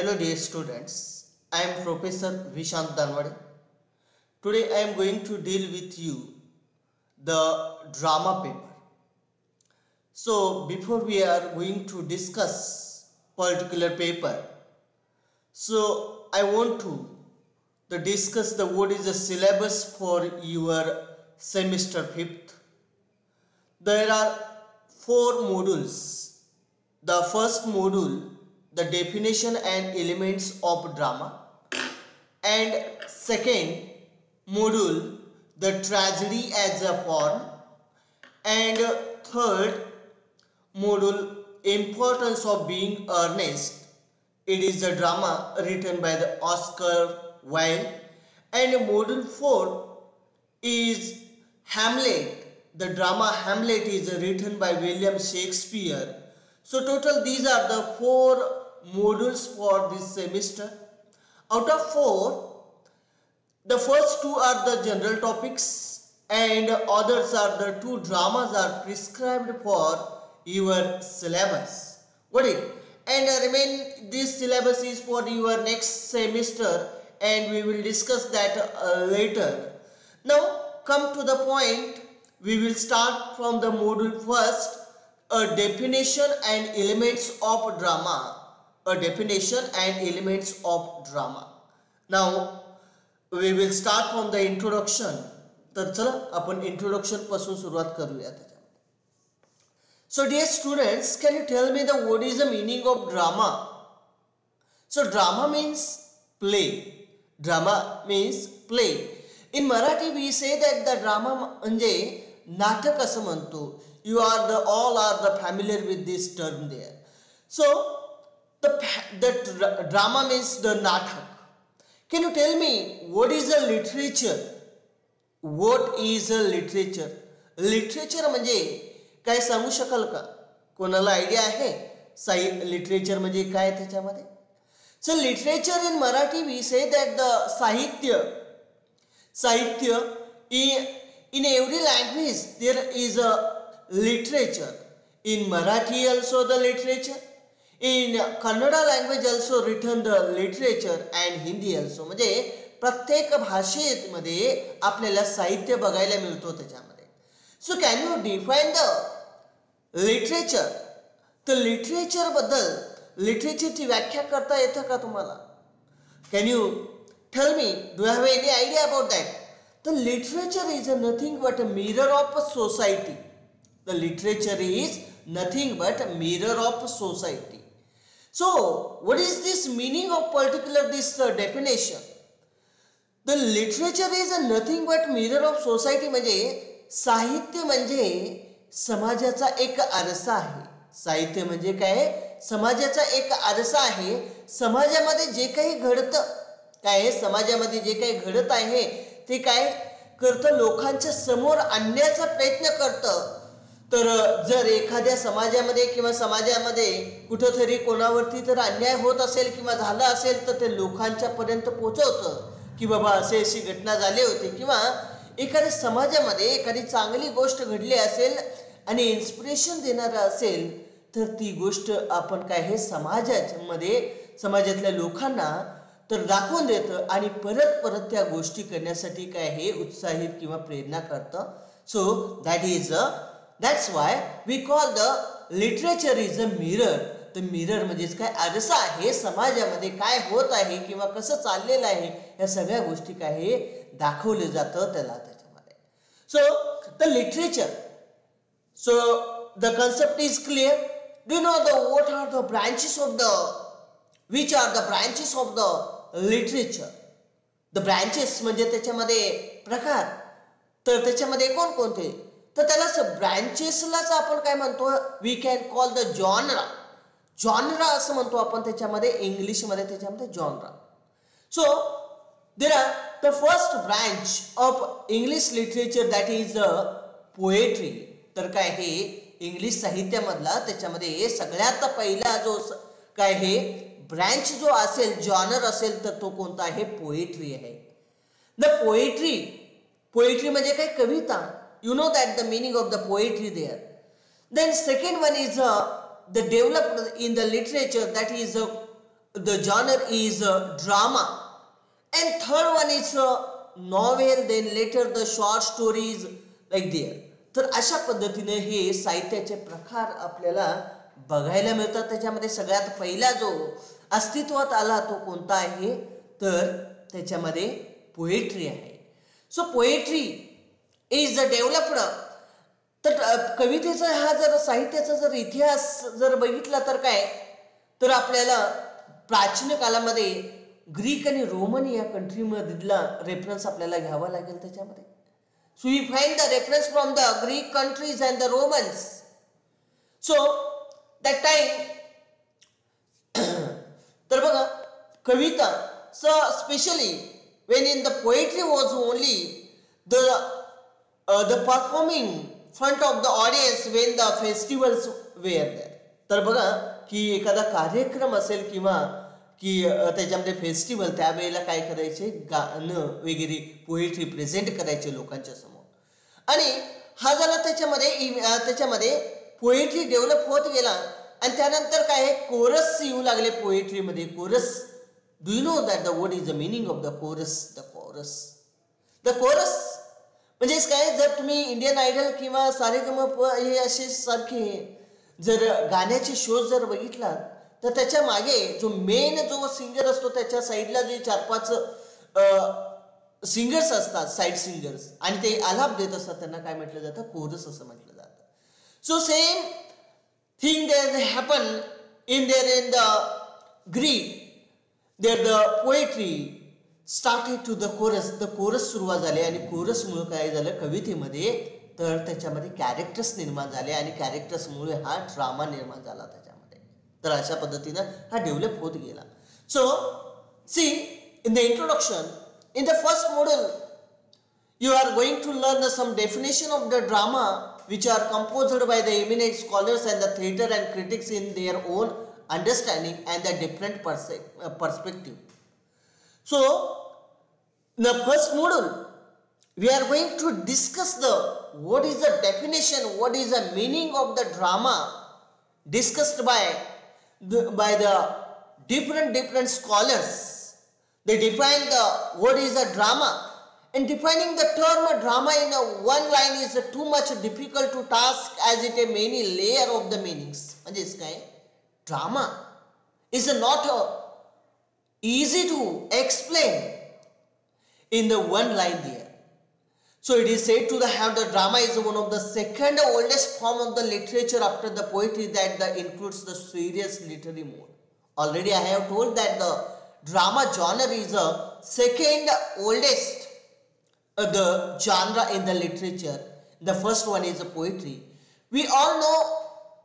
Hello dear students, I am Professor Vishant Danwade. Today I am going to deal with you the drama paper. So before we are going to discuss particular paper, so I want to discuss what is the syllabus for your semester 5th. There are 4 modules. The first module, the definition and elements of drama, and second module, the tragedy as a form, and third module, importance of being earnest. It is a drama written by the Oscar Wilde, and module 4 is Hamlet. The drama Hamlet is written by William Shakespeare. So total these are the 4 modules for this semester. Out of 4, the first 2 are the general topics and others are the 2 dramas are prescribed for your syllabus. Got it? And this syllabus is for your next semester and we will discuss that later. Now come to the point. We will start from the module first, a definition and elements of drama. A definition and elements of drama. Now we will start from the introduction. तर चला आपण introduction पासून सुरुवात करूया त्याच्यामध्ये. So dear students, can you tell me what is the meaning of drama? So drama means play. Drama means play. In Marathi we say that the drama म्हणजे नाटक असं म्हणतो. You are all are familiar with this term there. So the drama means the natak. Can you tell me what is a literature? What is a literature? Literature म्हणजे काय सांगू शकाल का? कोणाला आयडिया आहे? लिटरेचर म्हणजे काय त्याच्यामध्ये? So literature in Marathi we say that the sahitya in every language there is a literature. In Marathi also the literature. In Kannada language also written the literature and Hindi also. म्हणजे प्रत्येक भाषेमध्ये आपल्याला साहित्य बघायला मिळतो त्याच्यामध्ये. So can you define the literature? तर literature बद्दल लिटरेचरची व्याख्या करता येतं का तुम्हाला? Can you tell me, do you have any idea about that? The literature is nothing but a mirror of society. The literature is nothing but a mirror of society. So, what is this meaning of particular this definition? The literature is nothing but mirror of society म्हणजे साहित्य म्हणजे समाजाचा एक आरसा आहे. साहित्य म्हणजे काय? समाजाचा एक आरसा आहे. समाजामध्ये जे काही घडतं काय समाजामध्ये जे काही घडत आहे ते काय करतं लोकांच्या समोर आणण्याचा प्रयत्न करतं. तर जर एखाद्या समाजामध्ये किंवा समाजामध्ये कुठेतरी कोणावरती तर अन्याय होत असेल किंवा झाला असेल तर ते लोकांच्या पर्यंत पोहोचवतं की बाबा अशी घटना झाली होती किंवा एखाद्या समाजामध्ये एखादी चांगली गोष्ट घडली असेल आणि इन्स्पिरेशन देणारा असेल तर ती गोष्ट आपण काय हे समाजातल्या लोकांना तर दाखवून देतं आणि परत त्या गोष्टी करण्यासाठी काय हे उत्साहित किंवा प्रेरणा करतं. सो that's why we call the literature is a mirror. The mirror म्हणजे काय आरसा आहे. समाजामध्ये काय होत आहे किंवा कसं चाललेलं आहे या सगळ्या गोष्टी काय हे दाखवले जातं त्याला त्याच्यामध्ये. So the literature. So the concept is clear. Do you know what are the branches of which are the branches of the literature? The branches म्हणजे त्याच्यामध्ये प्रकार. तर त्याच्यामध्ये कोणते? तर त्याला ब्रांचेसलाच आपण काय म्हणतो? We can call the genre असं म्हणतो आपण त्याच्यामध्ये इंग्लिशमध्ये त्याच्यामध्ये genre. So there are the first branch of English literature that is poetry. तर काय हे इंग्लिश साहित्यामधला त्याच्यामध्ये सगळ्यात पहिला जो काय हे ब्रांच जो असेल जॉनर असेल तर तो कोणता आहे? पोएट्री आहे. द पोएट्री म्हणजे काय? कविता. You know that the meaning of the poetry there. Then second one is the developed in the literature, that is the genre is drama, and third one is novel, then later the short stories like there. तर अशा पद्धतीने हे साहित्याचे प्रकार आपल्याला बघायला मिळतात. त्याच्यामध्ये सगळ्यात पहिला जो अस्तित्वात आला तो कोणता आहे, तर त्याच्यामध्ये पोएट्री आहे. सो पोएट्री इज डेव्हलप्ड. तर कवितेचा हा जर साहित्याचा जर इतिहास जर बघितला तर काय, तर आपल्याला प्राचीन काळामध्ये ग्रीक आणि रोमन या कंट्रीमधला रेफरन्स आपल्याला घ्यावा लागेल त्याच्यामध्ये. So we find the reference from the Greek countries and the Romans. So that time तर बघा कविता specially when in the poetry was only the performing front of the audience when the festivals were there. तर बघा की एखादा कार्यक्रम असेल किंवा की त्याच्यामध्ये फेस्टिवल त्यावेळेला काय करायचे, गाणं वगैरे पोएट्री प्रेझेंट करायचे लोकांच्या समोर. आणि हा झाला त्याच्यामध्ये पोएट्री डेव्हलप होत गेला. आणि त्यानंतर काय कोरस येऊ लागले पोएट्रीमध्ये. Chorus, do you know that the what is the meaning of the chorus? The chorus म्हणजे काय, जर तुम्ही इंडियन आयडल किंवा सारेगमप हे असे सारखे जर गाण्याचे शो जर बघितला तर त्याच्या मागे जो मेन जो सिंगर असतो त्याच्या साईडला जे 4-5 सिंगर्स असतात, साईड सिंगर्स, आणि ते आलाप देत असतात, त्यांना काय म्हटलं जातं, कोरस असं म्हटलं जातं. So same thing there happen in the Greek, there the poetry started to the chorus. the chorus सुरुवात झाली आणि कोरसमुळे काय झालं कवितेमध्ये, तर त्याच्यामध्ये कॅरेक्टर्स निर्माण झाले आणि कॅरेक्टर्समुळे हा ड्रामा निर्माण झाला त्याच्यामध्ये. तर अशा पद्धतीनं हा डेव्हलप होत गेला. So see in the introduction, in the first module you are going to learn some definition of the drama which are composed by the eminent scholars and the theater and critics in their own understanding and the different perspective. So in the first module we are going to discuss what is the definition, what is the meaning of the drama discussed by the different scholars. They define what is a drama, and defining the term drama in one line is too much difficult to task as it has many layer of the meanings. म्हणजेच काय, drama is not easy to explain in the one line there. So it is said to have the drama is one of the second oldest form of the literature after the poetry that includes the serious literary mode. Already I have told that the drama genre is the second oldest the genre in the literature. The first one is the poetry. We all know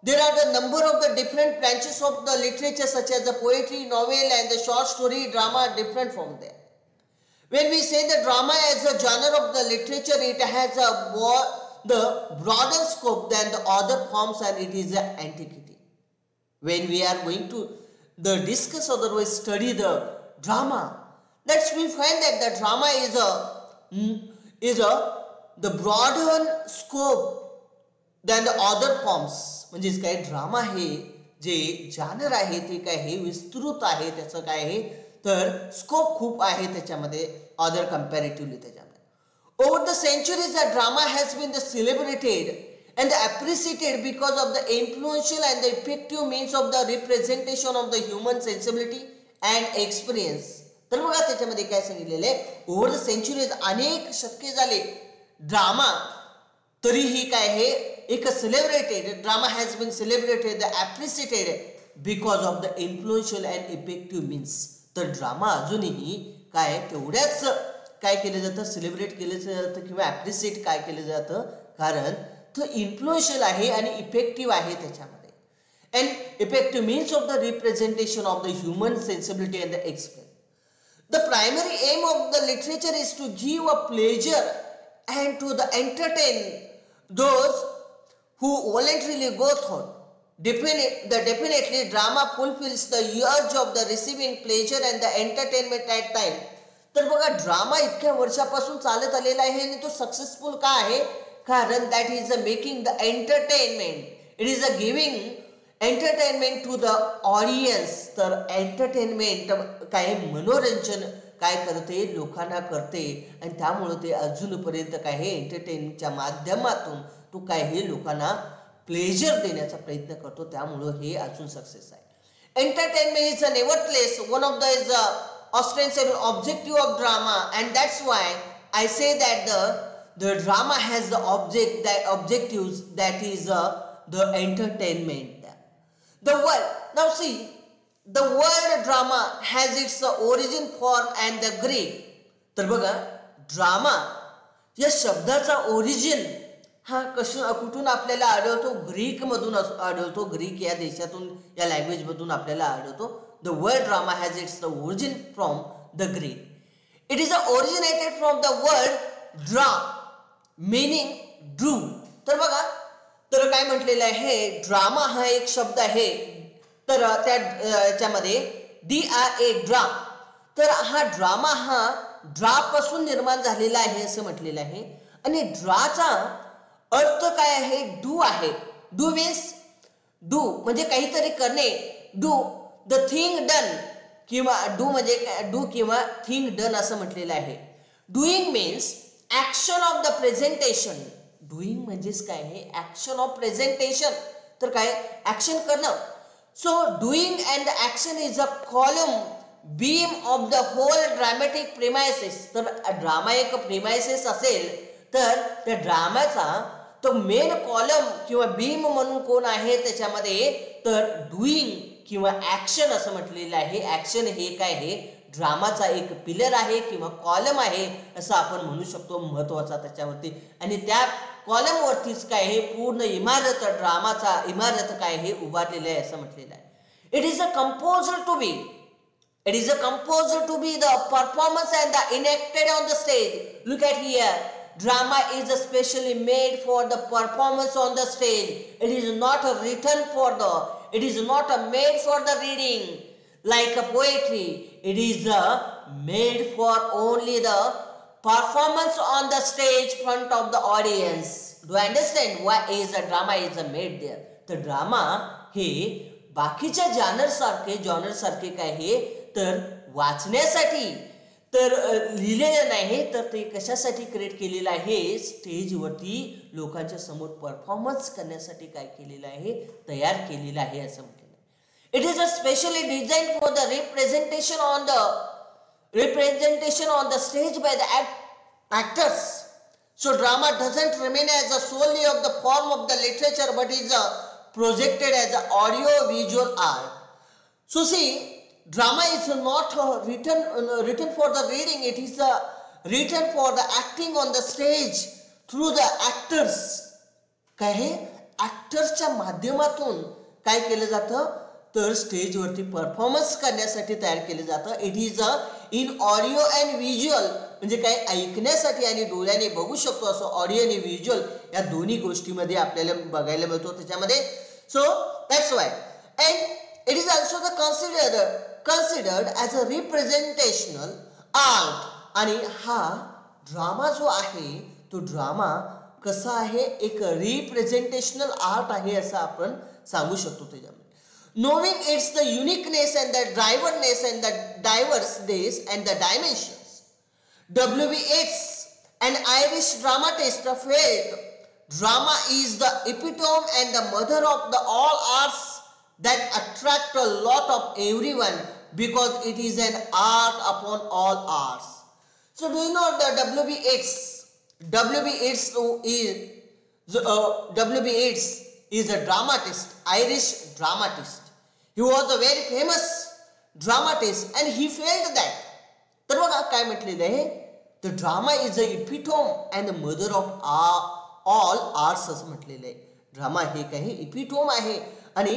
there are the number of the different branches of the literature such as the poetry, novel and the short story. Drama are different from there. When we say the drama as a genre of the literature, it has the broader scope than the other forms and it is an antiquity. When we are going to discuss otherwise study the drama, that's we find that the drama is the broader scope than the other forms. म्हणजेच काय, drama हे जे जानर आहे ते काय हे विस्तृत आहे, त्याचं काय आहे तर स्कोप खूप आहे त्याच्यामध्ये अदर कंपॅरेटिव्हली त्याच्यामध्ये. Over the centuries the drama has been the celebrated and appreciated because of the influential and the effective means of the representation of the human sensibility and experience. तर बघा त्याच्यामध्ये काय सांगितलेले, over the centuries अनेक शतके झाले drama तरीही काय हे एक celebrated, drama has been celebrated the appreciated because of the influential and effective means. तर ड्रामा अजूनही काय तेवढ्याच काय केलं जातं, सेलिब्रेट केलं जातं किंवा ॲप्रिशिएट काय केलं जातं, कारण तो इन्फ्लुएन्शियल आहे आणि इफेक्टिव्ह आहे त्याच्यामध्ये. And effective means of the representation of the human sensibility and the expression. The primary aim of the literature is to give a pleasure and to the entertain those who voluntarily go through. Definitely drama fulfills the urge of the receiving pleasure and the entertainment at time. तर बघा drama इतक्या वर्षापासून चालत आलेला आहे आणि तो successful का आहे, कारण that is making the entertainment, it is a giving entertainment to the audience. तर एंटरटेनमेंट काय मनोरंजन काय करते लोकांना करते आणि त्यामुळे ते अजूनपर्यंत काय हे एंटरटेनच्या माध्यमातून तो काय हे लोकांना प्लेजर देण्याचा प्रयत्न करतो, त्यामुळं हे अजून सक्सेस आहे. Entertainment is a nevertheless one of the is ostensible objective of drama, and that's why I say that the drama has the objectives that is the entertainment. The word, now see, the word drama has its origin form and the Greek. तर बघा drama या शब्दाचा origin हा कुठून आपल्याला आढळतो? Greek मधून आढळतो. ग्रीक या देशातून या लँग्वेज मधून आपल्याला आढळतो. The word drama has its origin from the Greek. It is originated from the word dra, meaning do. तर बघा, तर काय म्हटलेलं आहे? ड्रामा हा एक शब्द आहे. तर त्या याच्यामध्ये DRA ड्रा. तर हा ड्रामा हा ड्रा पासून निर्माण झालेला आहे असं म्हटलेलं आहे. आणि ड्राचा अर्थ काय आहे? डू आहे. डू मीन्स डू म्हणजे काहीतरी करणे. डू द थिंग डन किंवा डू म्हणजे डू किंवा थिंग डन असं म्हटलेलं आहे. Doing means action of the presentation. Doing म्हणजेच काय आहे? Action of presentation. तर काय ऍक्शन करणं. So doing and action is a column beam of the whole dramatic premises. तर ड्रामा एक प्रिमायसेस असेल तर त्या ड्रामाचा तो मेन कॉलम किंवा बीम म्हणून कोण आहे त्याच्यामध्ये? तर डुईंग किंवा ऍक्शन असं म्हटलेलं आहे. ऍक्शन हे काय आहे? ड्रामाचा एक पिलर आहे किंवा कॉलम आहे असं आपण म्हणू शकतो, महत्वाचा त्याच्यावरती. आणि त्या कॉलम वरतीच काय हे पूर्ण इमारत ड्रामाचा इमारत काय हे उभारलेलं आहे असं म्हटलेलं आहे. It is a composer to be. It is a composer to be the performance and the enacted on the stage. Look at here. Drama is especially made for the performance on the stage. It is not written for the. It is not made for the reading like a poetry. It is made for only the performance on the stage front of the audience. Do you understand why is a drama is made there? The drama हे बाकीच्या genre सारखे काय हे तर वाचण्यासाठी तर लिहिलेलं नाही, तर ते कशासाठी क्रिएट केलेलं आहे? स्टेजवरती लोकांच्या समोर परफॉर्मन्स करण्यासाठी काय केलेलं आहे? तयार केलेलं आहे असं म्हटलेलं आहे. It is a specially design for the representation on the stage by the actors. So drama doesn't remain as a solely of the form of the literature but is projected as an audio visual art. So see, drama is not written for the reading. It is written for the acting on the stage through the actors. काय हे ऍक्टर्सच्या माध्यमातून काय केलं जातं? तर स्टेजवरती performance करण्यासाठी तयार केलं जातं. It is in audio and visual म्हणजे काय ऐकण्यासाठी आणि डोळ्याने बघू शकतो असं ऑडिओ आणि व्हिज्युअल या दोन्ही गोष्टीमध्ये आपल्याला बघायला मिळतो त्याच्यामध्ये. सो that's Y and it is also the considered as a representational art. आणि हा ड्रामा जो आहे तो ड्रामा कसा आहे? एक रिप्रेझेंटेशनल आर्ट आहे असं आपण सांगू शकतो त्याच्यामध्ये. Knowing its the uniqueness and the diverseness and the diverseness and the dimensions. W.B. Yeats, an Irish dramatist, felt drama is the epitome and the mother of the all arts that attract a lot of everyone because it is an art upon all arts. So do you know the W.B. Yeats? W.B. Yeats is a dramatist, Irish dramatist. He was a very famous dramatist and he felt that. तर बघा काय म्हटलेलं आहे? The drama is the epitome and the mother of all arts असं म्हटलेलं आहे. Drama हे काही इपिटोम आहे आणि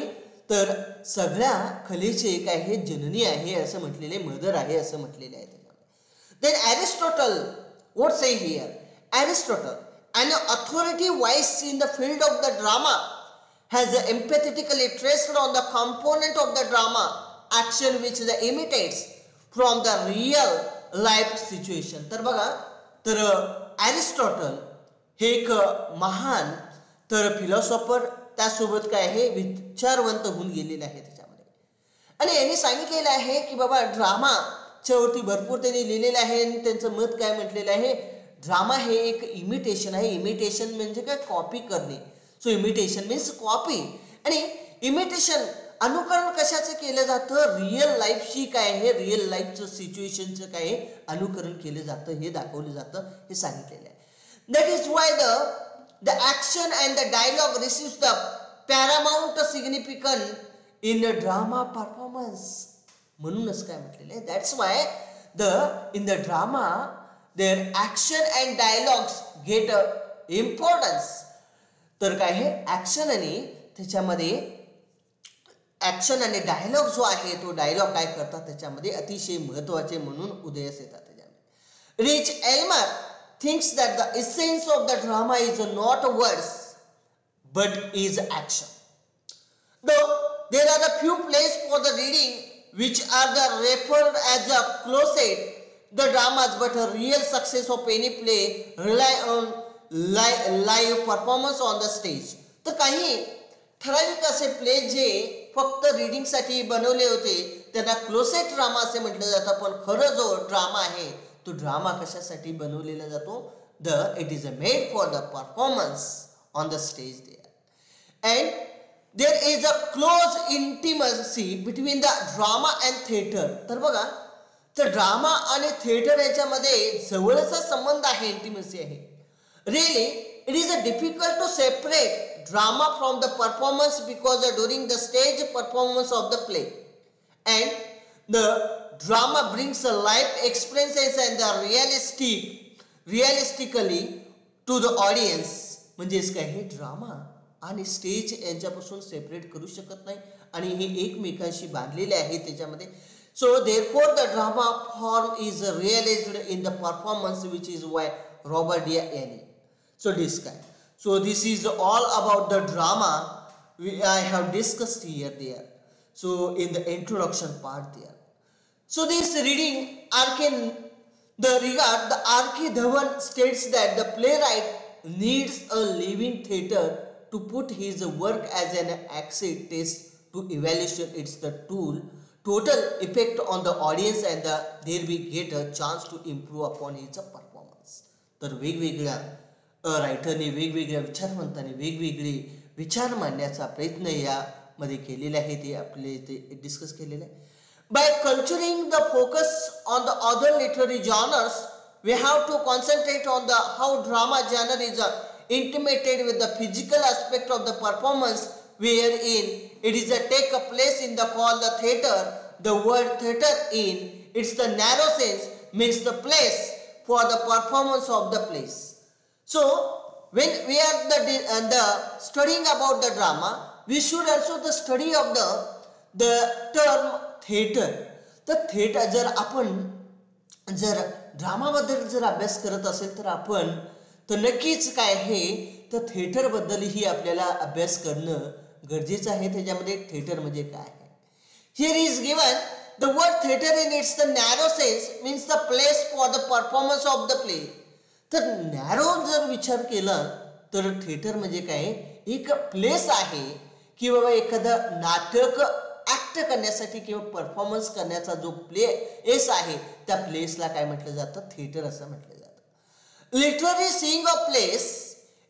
तर सगळ्या कलेचे काय हे जननी आहे असं म्हटलेले, मदर आहे असं म्हटलेले आहे त्याच्यामध्ये. Then Aristotle, what say here? Aristotle, an authority wise in the field of the drama, has empathetically traced on the component of the drama action which imitates from the real life situation. तर बघा, तर Aristotle हे एक महान तर philosopher त्यासोबत काय आहे विचारवंत होऊन गेलेले आहे त्याच्यामध्ये. आणि यांनी सांगितलेलं आहे की बाबा ड्रामाच्या वरती भरपूर त्यांनी लिहिलेलं आहे आणि त्यांचं मत काय म्हटलेलं आहे, ड्रामा हे एक इमिटेशन आहे. इमिटेशन म्हणजे काय, कॉपी करणे. सो इमिटेशन मीन्स कॉपी. आणि इमिटेशन अनुकरण कशाचं केलं जातं, रिअल लाईफशी काय आहे, रिअल लाईफचं सिच्युएशनचं काय आहे अनुकरण केलं जातं, हे दाखवलं जातं, हे सांगितलेलं आहे. That is why the action and the dialogue receives the paramount significance in a drama performance. म्हणूनच काय म्हटलेलं आहे, that's why in the drama their action and dialogues get a importance. तर काय आहे, ऍक्शन आणि त्याच्यामध्ये ऍक्शन आणि डायलॉग जो आहे तो डायलॉग काय करतात त्याच्यामध्ये अतिशय महत्वाचे म्हणून उदयास येतात त्याच्यामध्ये. Rich Elmer thinks that the essence of the drama is not words but is action. Though there are a few plays for the reading which are the referred as a closet the dramas, but a real success of any play rely on live performance on the stage. तर काही ठराविक असे play जे फक्त reading साठी बनवले होते त्यांना closet drama असे म्हटलं जातं. पण खरं जो ड्रामा आहे तो ड्रामा कशासाठी बनवलेला जातो, it is made for the performance on the stage there. And there is a close intimacy between the drama and theatre. तर बघा, तर ड्रामा आणि थिएटर याच्यामध्ये जवळचा संबंध आहे, इंटिमसी आहे. Really it is difficult to separate drama from the performance because during the stage performance of the play and the drama brings a life experiences and the realistically to the audience. म्हणजेच काय, हे drama आणि stage यांच्यापासून separate करू शकत नाही आणि हे एकमेकांशी बांधलेले आहे त्याच्यामध्ये. सो therefore the drama form is realized in the performance which is why Robert Diani. So this is all about the drama I have discussed here there. So in the introduction part there. So this reading the R.K. Dhawan states that the playwright needs a living theatre to put his work as an acid test to evaluation. It's the total effect on the audience and there we get a chance to improve upon his performance. तर वेगवेगळ्या रायटरने वेगवेगळ्या विचारवंतांनी वेगवेगळे विचार मांडण्याचा प्रयत्न यामध्ये केलेला आहे, ते आपले ते डिस्कस केलेलं आहे. By culturing the focus on the other literary genres, we have to concentrate on how drama genre is intimated with the physical aspect of the performance, wherein it is take a place in the called the theatre. The word theatre in its the narrow sense means the place for the performance of the plays. So when we are the studying about the drama, we should also the study of the term theatre. तर theatre जर आपण ड्रामाबद्दल जर अभ्यास करत असेल तर आपण तर नक्कीच काय आहे तर थिएटरबद्दलही आपल्याला अभ्यास करणं गरजेचं आहे. त्याच्यामध्ये थिएटर म्हणजे काय आहे. Here is given the word theatre in its the narrow sense means the place for the performance of the play. तर नॅरो जर विचार केला तर थिएटर म्हणजे काय, एक प्लेस आहे की बाबा एखादं नाटक ऍक्ट करण्यासाठी किंवा परफॉर्मन्स करण्याचा जो प्लेस आहे त्या प्लेसला काय म्हटलं जातं, थिएटर असं म्हटलं जातं. Literary seeing of plays,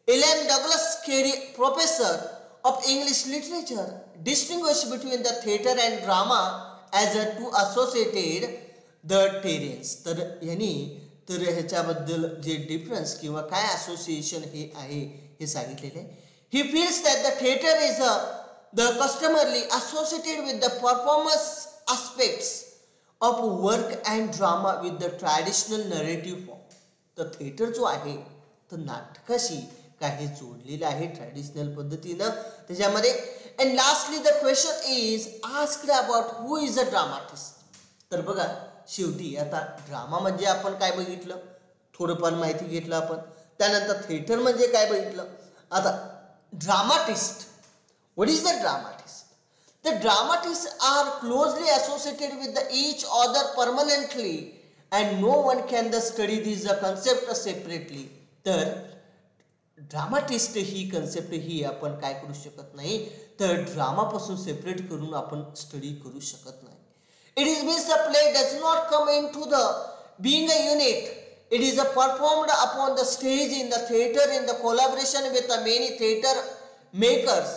Allan Douglas Kerry professor of English literature distinguish between the theatre and drama as a two associated the terms. तर यांनी तर ह्याच्याबद्दल जे डिफरन्स किंवा काय असोसिएशन हे आहे हे सांगितलेले आहे. He feels that the theatre is the customarily associated with the performance aspects of work and drama with the traditional narrative form. तर थिएटर जो आहे तर नाटकाशी काही जोडलेलं आहे ट्रॅडिशनल पद्धतीनं त्याच्यामध्ये. And lastly the question is asked about who is a dramatist. तर बघा शेवटी आता ड्रामा म्हणजे आपण काय बघितलं, थोडंफार माहिती घेतलं आपण. त्यानंतर थिएटर म्हणजे काय बघितलं. आता dramatist, what is the dramatist? The dramatists are closely associated with each other permanently and no one can study this concept separately. तर ड्रामाटिस्ट ही कन्सेप्ट ही आपण काय करू शकत नाही, तर ड्रामापासून सेपरेट करून आपण स्टडी करू शकत नाही. It is means the play does not come in to the being a unit. It is performed upon the stage in the theatre in the collaboration with the many theatre makers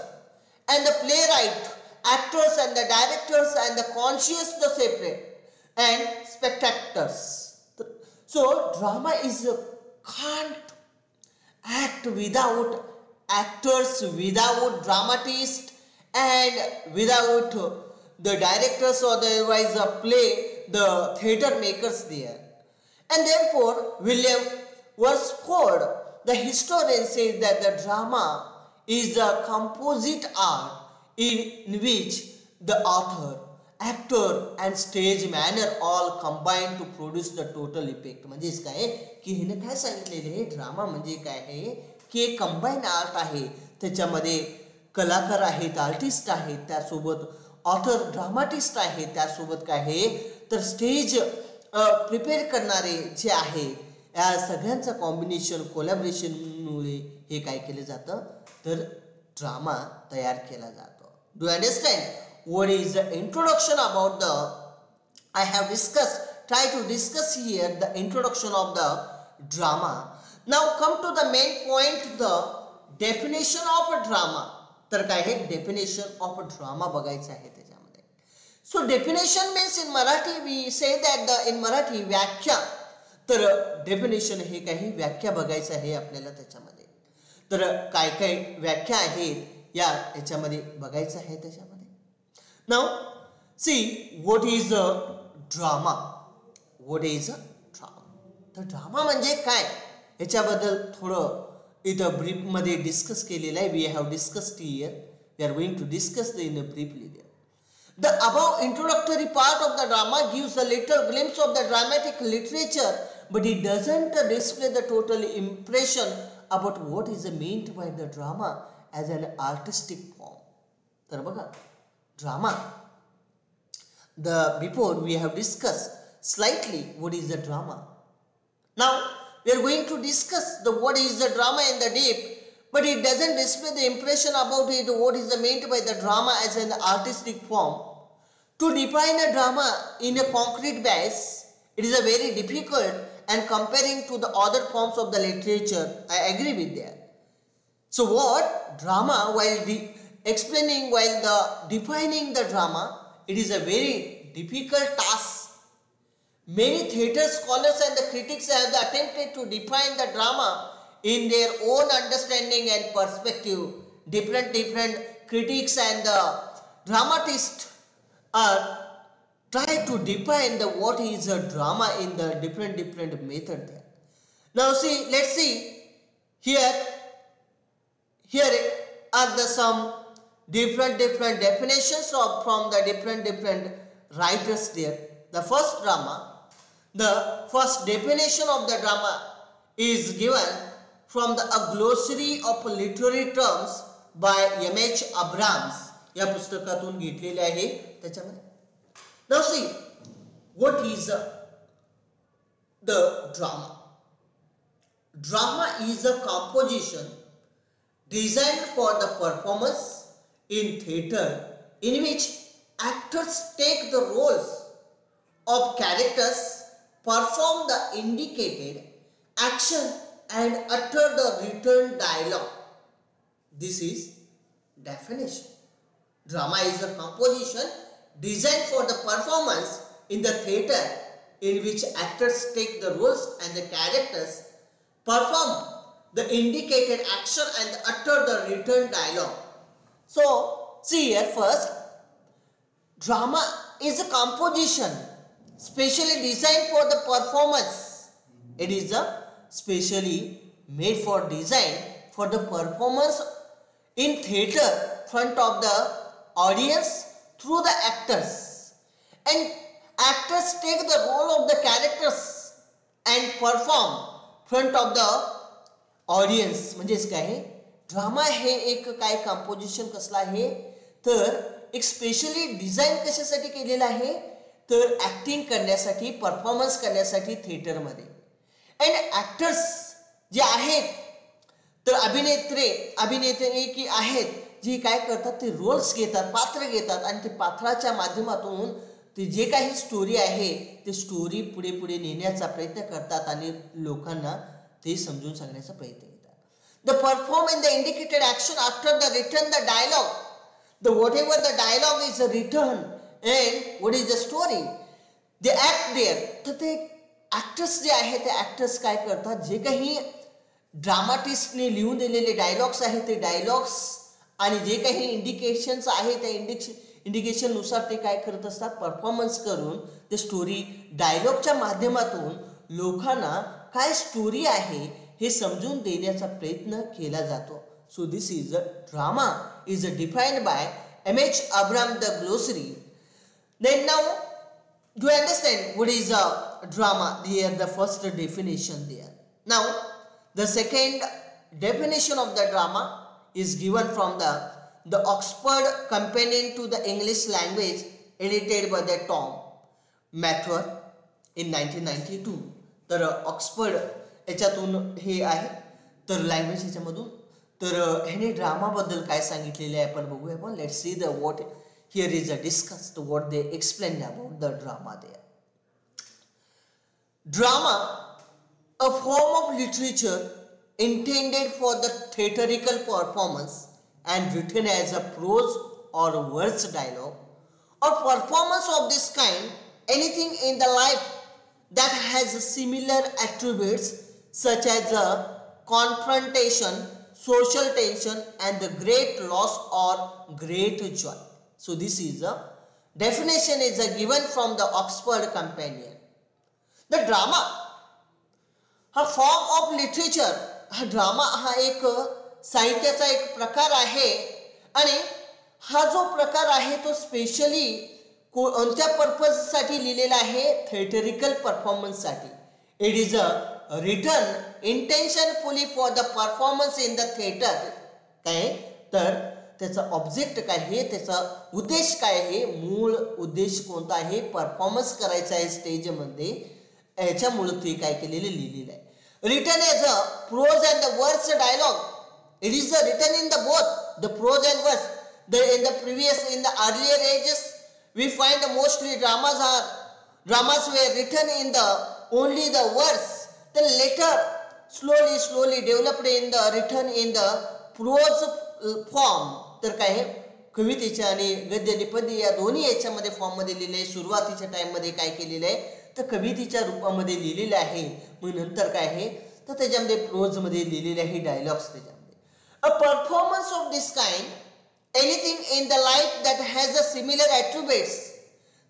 and the playwright, actors and the directors and the conscious the separate and spectators. So drama is can't act without actors, without dramatists and without the directors or otherwise the play, the theatre makers there. And therefore, William Wordsworth, the historian, says that the drama is a composite art in which the author, actor and stage manner all combine to produce the total effect. म्हणजे काय की हिने काय सांगितलेले आहे, drama म्हणजे काय आहे की एक कंबाईन आर्ट आहे. त्याच्यामध्ये कलाकार आहेत, आर्टिस्ट आहेत, त्यासोबत ऑथर ड्रामाटिस्ट आहेत, त्यासोबत काय आहे तर स्टेज प्रिपेअर करणारे जे आहे या सगळ्यांचं कॉम्बिनेशन कोलॅबरेशनमुळे हे काय केलं जातं तर ड्रामा तयार केला जातो. Do understand what is the introduction about the I have discuss try to discuss here the introduction of the drama. Now come to the main point the definition of a drama. तर काय हे definition of a drama बघायचं आहे त्याच्यामध्ये. So definition means in Marathi we say that in Marathi व्याख्या. तर definition हे काही व्याख्या बघायचं आहे आपल्याला त्याच्यामध्ये. तर काय काय व्याख्या आहेत या याच्यामध्ये बघायचं आहे त्याच्यामध्ये. Now see what is a drama. What is a drama. तर ड्रामा म्हणजे काय याच्याबद्दल थोडं इथं ब्रीफमध्ये डिस्कस केलेलं आहे. We have discussed here. We are going to discuss in briefly there. The above introductory part of the drama gives a little glimpse of the dramatic literature, but it doesn't display the total impression about what is meant by the drama as an artistic form. तर बघा drama before we have discussed slightly what is the drama. Now we are going to discuss what is the drama in the deep, but it doesn't display the impression about it what is meant by the drama as an artistic form. To define a drama in a concrete base, it is a very difficult and comparing to the other forms of the literature, I agree with that. So what drama, while defining the drama, it is a very difficult task. Many theatre scholars and the critics have attempted to define the drama in their own understanding and perspective. Different critics and the dramatists are try to define what is a drama in the different method there. Now see, let's see here are the some different definitions from the different writers there. The first definition of the drama is given from a glossary of literary terms by M.H. Abrams. या पुस्तकातून घेतलेले आहे त्याच्यामध्ये. Now see what is the drama. Drama is a composition designed for the performance in theatre in which actors take the roles of characters, perform the indicated action and utter the written dialogue. This is definition. Drama is a composition designed for the performance in the theatre in which actors take the roles and the characters perform the indicated action and utter the written dialogue. So see here first, drama is a composition specially designed for the performance. It is a specially made for design for the performance in theatre front of the audience through the actors, and actors take the role of the characters and perform front of the audience. म्हणजेच काय आहे drama हे एक काय composition कसला आहे तर एक specially design कशासाठी केलेलं आहे तर ऍक्टिंग करण्यासाठी परफॉर्मन्स करण्यासाठी थिएटरमध्ये. अँड ऍक्टर्स जे आहेत तर अभिनेत्री की आहेत जी काय करतात, ते रोल्स घेतात, पात्र घेतात आणि ते पात्राच्या माध्यमातून ते जे काही स्टोरी आहे ते स्टोरी पुढे पुढे नेण्याचा प्रयत्न करतात आणि लोकांना ते समजून सांगण्याचा प्रयत्न करतात. The perform in the indicated action after the written the dialogue, the whatever the dialogue is written and what is the story, they act there. तर ते ॲक्टर्स जे आहेत ते ॲक्टर्स काय करतात, जे काही ड्रामाटिस्टने लिहून दिलेले डायलॉग्स आहेत ते डायलॉग्स आणि जे काही इंडिकेशन्स आहे त्या इंडिकेशननुसार ते काय करत असतात, परफॉर्मन्स करून ते स्टोरी डायलॉगच्या माध्यमातून लोकांना काय स्टोरी आहे हे समजून देण्याचा प्रयत्न केला जातो. सो this is a drama is defined by M.H. Abram the glossary. Then now do you understand what is a drama? Here the first definition there. Now the second definition of the drama is given from the Oxford Companion to the English Language edited by the Tom Mather in 1992. तर Oxford याच्यातून हे आहे, तर language याच्यामधून. तर ह्याने ड्रामाबद्दल काय सांगितलेले आहे आपण बघूया. आपण let's see the what here is a discussed what they explain about the drama there. Drama, a form of literature intended for the theatrical performance and written as a prose or verse dialogue or performance of this kind, anything in the life that has similar attributes such as a confrontation, social tension and the great loss or great joy. So this is a definition is a given from the Oxford Companion. The drama, हा form of literature, हा drama हा एक साहित्याचा एक प्रकार आहे आणि हा जो प्रकार आहे तो स्पेशली कोणत्या पर्पजसाठी लिहिलेला आहे, थिएटरिकल परफॉर्मन्ससाठी. It is a written intentionally for the performance in the theatre. काय तर त्याचा ऑब्जेक्ट काय आहे, त्याचा उद्देश काय आहे, मूळ उद्देश कोणता आहे, परफॉर्मन्स करायचा आहे स्टेजमध्ये, याच्यामुळे ते काय केलेलं लिहिलेलं आहे. Written as a prose and the verse dialogue. It is written in the both the prose and verse. In the earlier ages, we find mostly dramas were written in the only the verse. Then later, slowly developed in the written in the prose form. तर काय आहे, कवितेच्या आणि गद्य निपद्य या दोन्ही याच्यामध्ये form मध्ये लिहिले आहे. सुरुवातीच्या टाइम मध्ये काय केलेलं आहे, तर कवितेच्या रूपामध्ये लिहिलेलं आहे. मग नंतर काय आहे, तर त्याच्यामध्ये प्रोज मध्ये लिहिलेले आहे डायलॉग्स त्याच्यामध्ये. A performance of this kind, anything in the life that has a similar attributes.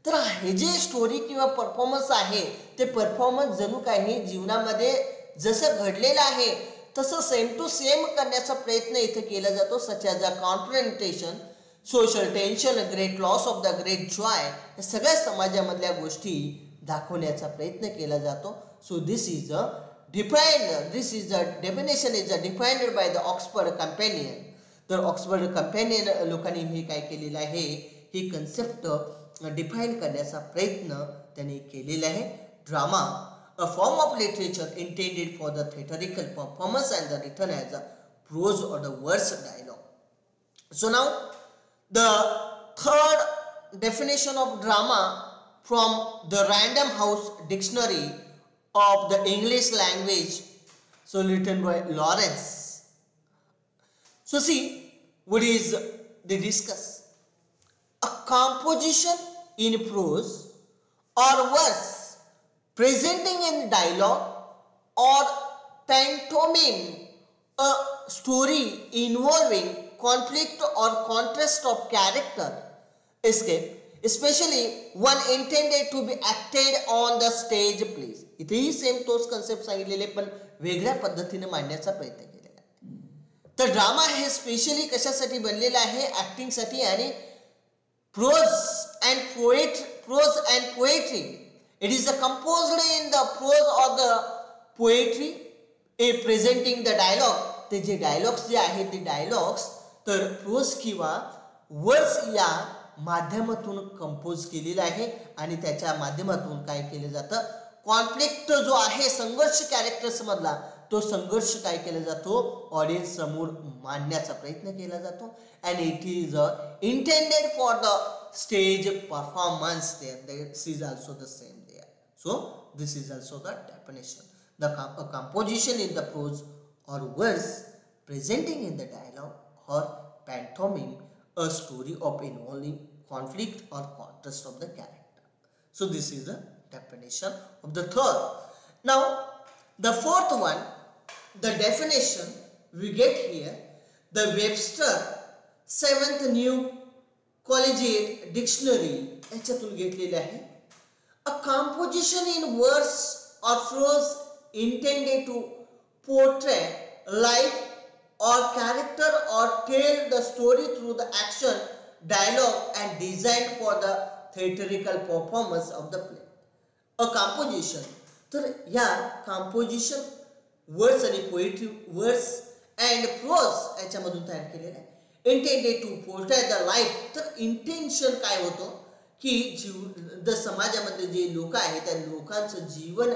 तर हे जे स्टोरी किंवा परफॉर्मन्स आहे ते परफॉर्मन्स जणू काही जीवनामध्ये जसं घडलेलं आहे तसं सेम टू सेम करण्याचा प्रयत्न इथे केला जातो. Such as a confrontation, social tension, great loss of the great Joy, या सगळ्या समाजामधल्या गोष्टी दाखवण्याचा प्रयत्न केला जातो. सो this is a definition is defined by the Oxford Companion. तर ऑक्सफर्ड कंपॅनियन लोकांनी हे काय केलेलं आहे, ही कन्सेप्ट डिफाईन करण्याचा प्रयत्न त्यांनी केलेला आहे. Drama, a form of literature intended for the theatrical performance and the written as a prose or the verse dialogue. So now the third definition of drama from the Random House Dictionary of the English language, so written by Lawrence. So see what is they discuss: a composition in prose or verse presenting in dialogue or pantomime, a story involving conflict or contrast of character, escape, especially one intended to be acted on the stage plays. इथेही same तोच concept सांगितलेले पण वेगळ्या पद्धतीने मांडण्याचा प्रयत्न केलेला आहे. तर ड्रामा हे स्पेशली कशासाठी बनलेलं आहे, ऍक्टिंगसाठी. आणि prose and poetry, it is composed in the prose or the poetry presenting the dialogue. ते जे डायलॉग्स जे आहेत ते डायलॉग्स तर प्रोज किंवा वर्स या माध्यमातून कंपोज केलेलं आहे आणि त्याच्या माध्यमातून काय केलं जातं, कॉन्फ्लिक्ट जो आहे, संघर्ष कॅरेक्टर्स मधला तो संघर्ष काय केला जातो, ऑडियन्स समोर मांडण्याचा प्रयत्न केला जातो. And it is intended for the stage performance there. This is also the same there. So this is also the definition. The composition in the prose or verse presenting in the dialogue or pantomime a story of involving conflict or contrast of the character. So this is the definition of the third. Now the fourth one, the definition we get here, the Webster 7th New Collegiate Dictionary याच्यातून घेतलेले आहे. A composition in verse or prose intended to portray life or character or tell the story through the action, dialogue and designed for the theatrical performance of the play. A composition. तर या composition words आणि poetry words and prose याच्यामधून तयार केलेलं आहे. Intended to portray the life. तर intention काय होतं की समाजामध्ये जे लोक आहेत त्या लोकांचं जीवन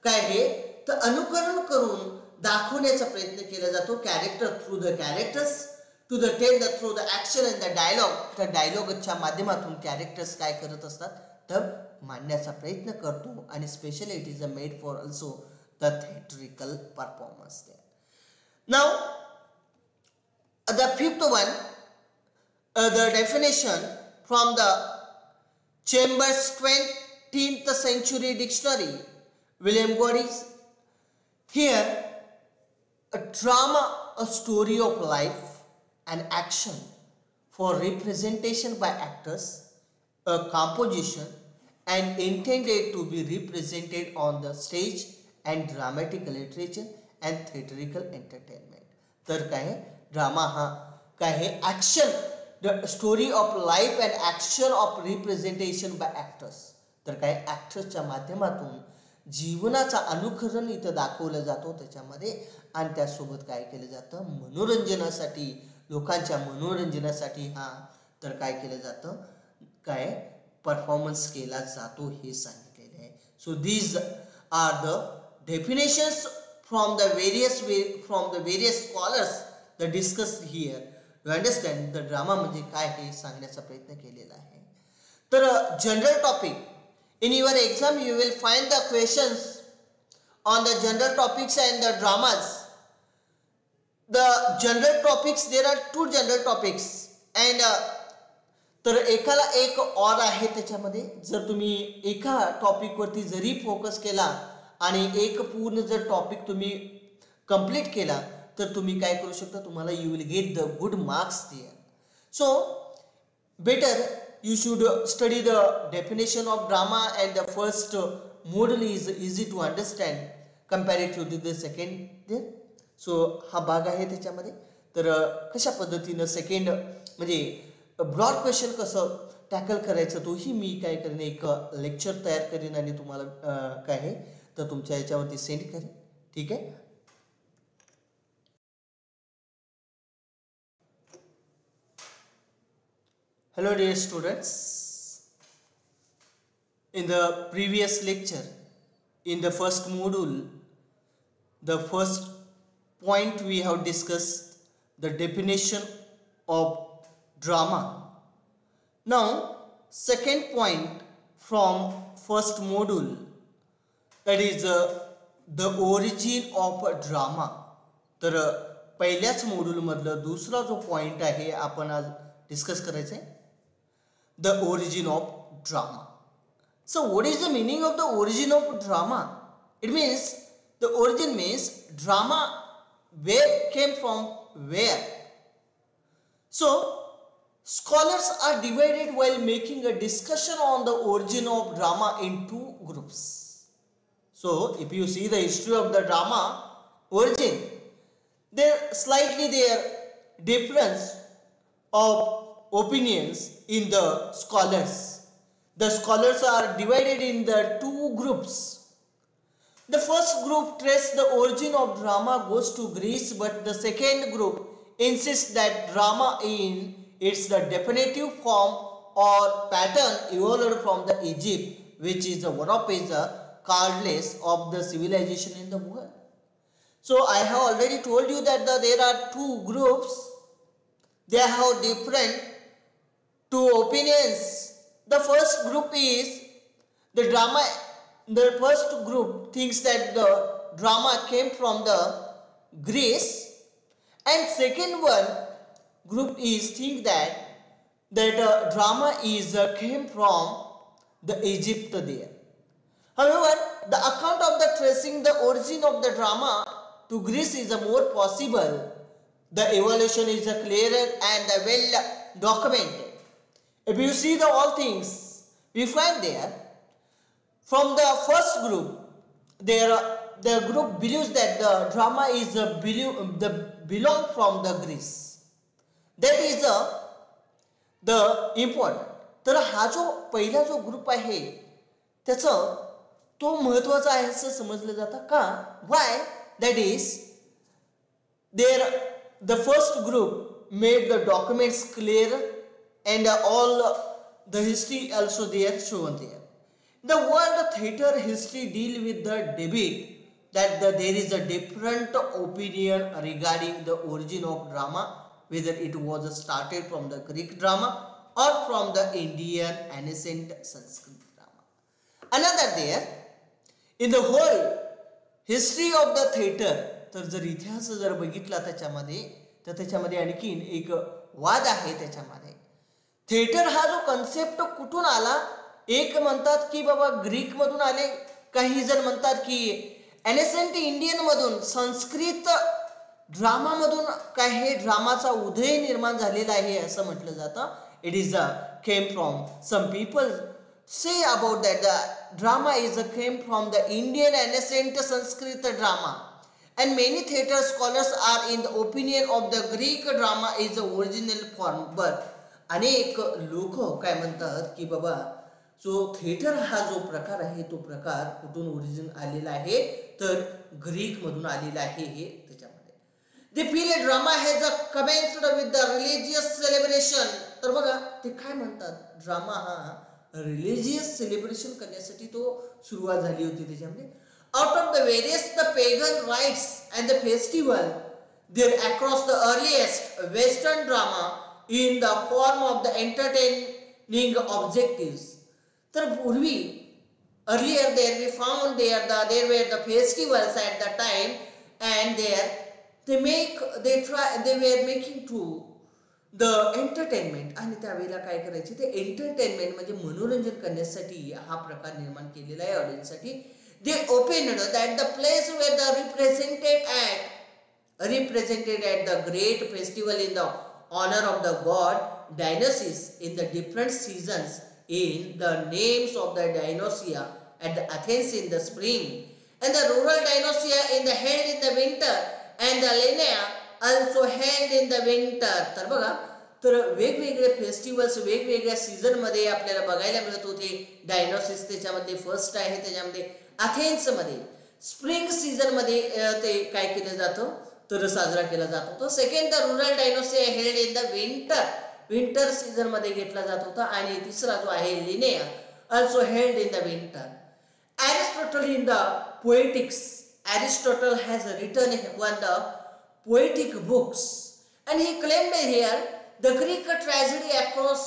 काय आहे तर अनुकरण करून दाखवण्याचा प्रयत्न केला जातो. Character through the characters, to the tell the through the action and the dialogue. तर डायलॉगच्या माध्यमातून कॅरेक्टर्स काय करत असतात तर मांडण्याचा प्रयत्न करतो. आणि specially it is a made for also the theatrical performance there. Now the fifth one, the definition from the Chambers 20th Century Dictionary, William Godis. Here a drama, a story of life and action for representation by actors, a composition and intended to be represented on the stage and dramatic literature and theatrical entertainment. तर काय आहे drama हा काय आहे action, the story of life and action of representation by actors. तर काय ॲक्टर्सच्या माध्यमातून जीवनाचा अनुकरण इथं दाखवलं जातो त्याच्यामध्ये. आणि त्यासोबत काय केलं जातं मनोरंजनासाठी, लोकांच्या मनोरंजनासाठी हा तर काय केलं जातं काय परफॉर्मन्स केला जातो हे सांगितलेले आहे. So these are the definitions from the various scholars that discussed here. You understand the drama म्हणजे काय हे सांगण्याचा प्रयत्न केलेला आहे. तर general topic in your exam you will find the questions on the general topics and the dramas. The general topics, there are two general topics and तर एकाला एक और आहे त्याच्यामध्ये. जर तुम्ही एका टॉपिक वरती जरी फोकस केला आणि एक पूर्ण जर टॉपिक तुम्ही कंप्लीट केला तर तुम्ही काय करू शकता तुम्हाला you will get the good marks there. So better you should study the definition of drama and the first module is easy to understand comparative to the second there. So हा भाग आहे त्याच्यामध्ये. तर कशा पद्धतीनं सेकंड म्हणजे broad question कसं tackle करायचं तोही मी काय करेन एक लेक्चर तयार करेन आणि तुम्हाला काय आहे तर तुमच्या याच्यावरती सेंड करेन. ठीक आहे. Hello dear students. In the previous lecture, in the first module, the first point we have discussed the definition of drama. Now, second point from first module, that is the origin of drama. तर पहिल्याच module मधलं दुसरा जो point आहे आपण आज discuss करायचं आहे the origin of drama. So what is the meaning of the origin of drama? It means the origin means drama where came from where. So scholars are divided while making a discussion on the origin of drama in two groups. So if you see the history of the drama origin, there slightly there difference of opinions in the scholars. The scholars are divided in the two groups. The first group traces the origin of drama goes to Greece, but the second group insists that drama in its the definitive form or pattern evolved from the Egypt, which is the one of the cardinals of the civilization in the world. So I have already told you that there are two groups. They have different two opinions. The first group is the drama. The first group thinks that the drama came from the Greece, and second one group is think that drama is came from the Egypt there. However, the account of the tracing the origin of the drama to Greece is more possible. The evolution is clearer and well documented. If you see the all things, we find there from the first group, the group believes that the drama is belong from the Greece. That is the important. तर हा जो पहिला जो group आहे त्याचं तो महत्त्वाचा आहे असं समजलं जातं का? Why? That is there the first group made the documents clear and all the history also there shown there. The world theater history deal with the debate that there is a different opinion regarding the origin of drama, whether it was started from the Greek drama or from the Indian ancient Sanskrit drama. Another there, in the whole history of the theater, तर जर इतिहास जर बघितला त्याच्यामध्ये तर त्याच्यामध्ये आणखीन एक वाद आहे त्याच्यामध्ये. थिएटर हा जो कन्सेप्ट कुठून आला? एक म्हणतात की बाबा ग्रीक मधून आले, काही जण म्हणतात की एन्शंट इंडियन मधून संस्कृत ड्रामा मधून काय हे ड्रामाचा उदय निर्माण झालेला आहे असं म्हटलं जातं. It is came from some people say about that the drama is came from the Indian ancient Sanskrit drama, and many theatre scholars are in the opinion of the Greek drama is the original form. But अनेक लोक काय म्हणतात की बाबा जो theatre हा जो प्रकार आहे तो प्रकार कुठून ओरिजिन आलेला आहे तर ग्रीक मधून आलेला आहे हे त्याच्यामध्ये. They feel a drama has commenced with the religious celebration. तर बघा ते काय म्हणतात ड्रामा हा रिलिजियस सेलिब्रेशन करण्यासाठी तो सुरुवात झाली होती त्याच्यामध्ये. Out of the various the pagan rites and the festival there across the earliest Western drama in the form of the entertaining objectives. तर पूर्वी earlier there we found there were the festivals at the time, and there they were making to the entertainment, आणि त्यावेळेला काय करायचे ते entertainment म्हणजे मनोरंजन करण्यासाठी हा प्रकार निर्माण केलेला आहे ऑडियन्ससाठी. They opened that the place where the represented at the great festival in the honor of the god Dionysus in the different seasons, in the names of the Dionysia at the Athens in the spring, and the rural Dionysia in the held in the winter, and the Linnea also held in the winter. तर बघा तर वेगवेगळे festivals वेगवेगळ्या season मध्ये आपल्याला बघायला मिळत होते. डायनोसिस त्याच्यामध्ये फर्स्ट आहे, त्याच्यामध्ये अथेन्स मध्ये स्प्रिंग सीझन मध्ये ते काय केलं जातं तर साजरा केला जातो. तो second the rural Dionysia held in the winter season मध्ये घेतला जात होता. आणि तिसरा जो आहे Lenaia also held in the winter. Aristotle in the Poetics, Aristotle has written one of the poetic books, and he claimed here the Greek tragedy across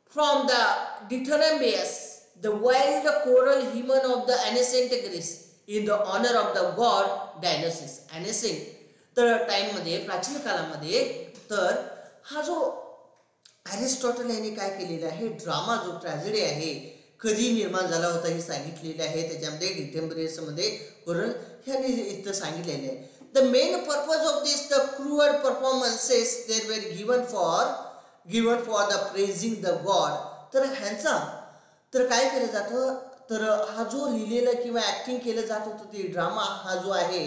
from the Dithyrambius, the wild choral hymen of the ancient Greece, in the honor of the god Dionysus. Ancient तर time मध्ये प्राचीन काळामध्ये तर हा जो Aristotle यांनी काय केलेला आहे ड्रामा जो ट्रॅजेडी आहे कधी निर्माण झाला होता हे सांगितलेले आहे. त्याच्यामध्ये डिटेम्बरियस मध्ये कोरल ह्यांनी इथं सांगितलेले आहे. The main purpose of this the cruel performances there were given for the praising the God. तर ह्यांचा तर काय केलं जातं तर हा जो लिहिलेला किंवा ऍक्टिंग केलं जात होतं ते ड्रामा हा जो आहे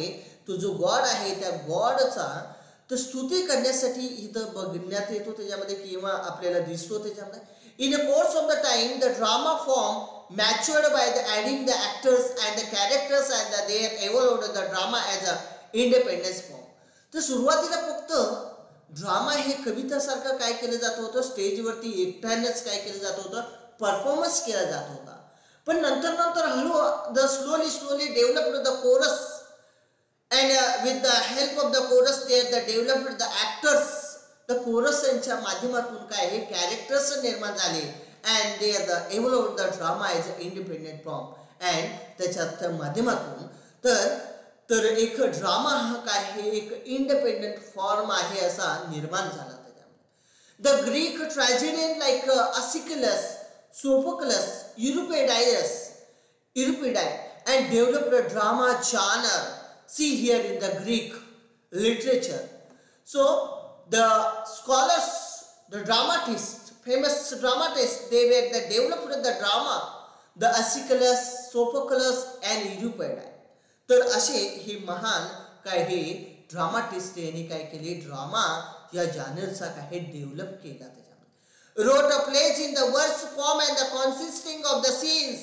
तो जो गॉड आहे त्या गॉडचा तर स्तुती करण्यासाठी इथं बघण्यात येतो त्याच्यामध्ये किंवा आपल्याला दिसतो त्याच्यामध्ये. In the course of the time, the drama form matured by the adding the actors and the characters, and they evolved the drama as a independent form. तर सुरुवातीला फक्त ड्रामा हे कवितासारखं काय केलं जात होतं स्टेजवरती एकट्यानेच काय केलं जात होतं परफॉर्मन्स केला जात होता. पण नंतर हळू the slowly developed the coarse and with the help of the chorus they developed the actors. the chorus यांच्या माध्यमातून काय हे कॅरेक्टर्स निर्माण झाले and they are the evolved the drama as an independent form and त्याच्या माध्यमातून तर एक drama हा काय हे एक इंडिपेंडेंट फॉर्म आहे असा निर्माण झाला त्याच्यामध्ये. The Greek tragedian like Aeschylus, Sophocles, Euripides and developed a drama genre. See here in the Greek literature. So the scholars, the dramatists, famous dramatists, they developed the drama, the Aeschylus, Sophocles and Euripides. तर असे हे महान काय हे dramatist यांनी काय केले, drama या जॉनरचा काय develop केला. त्याच्यामध्ये wrote a plays in the verse form and the consisting of the scenes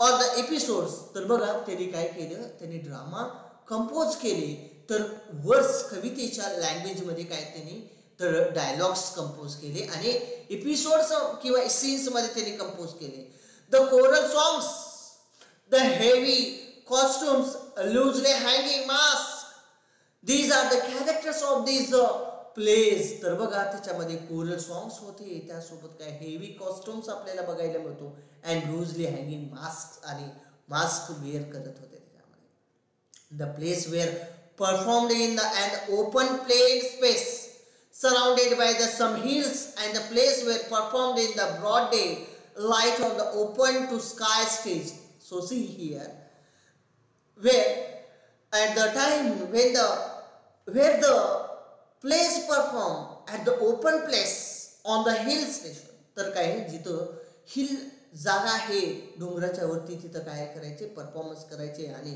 or the episodes. तर बघा त्यांनी काय केलं, त्यांनी ड्रामा कंपोज केले. तर वर्स कवितेच्या लँग्वेज मध्ये काय त्यांनी तर डायलॉग्स कंपोज केले आणि एपिसोड्स किंवा सीन्स मध्ये त्यांनी कंपोज केले. The coral songs, the heavy costumes, loosely hanging mask, these are the characters of these plays. तर बघा त्याच्यामध्ये कोरल सॉंग्स होते, त्यासोबत काय हेवी कॉस्ट्युम्स आपल्याला बघायला मिळतो अँड लूजली हँगिंग मास्क आणि मास्क वेअर करत होते त्याच्यामध्ये. The place where performed in an open plain space surrounded by some hills and the plays were performed in the broad day light on the open to sky stage. So see here where at the time when where the plays perform at the open place on the hill station. तर काय जिथं हिल जागा आहे डोंगराच्या वरती तिथं काय करायचे, परफॉर्मन्स करायचे आणि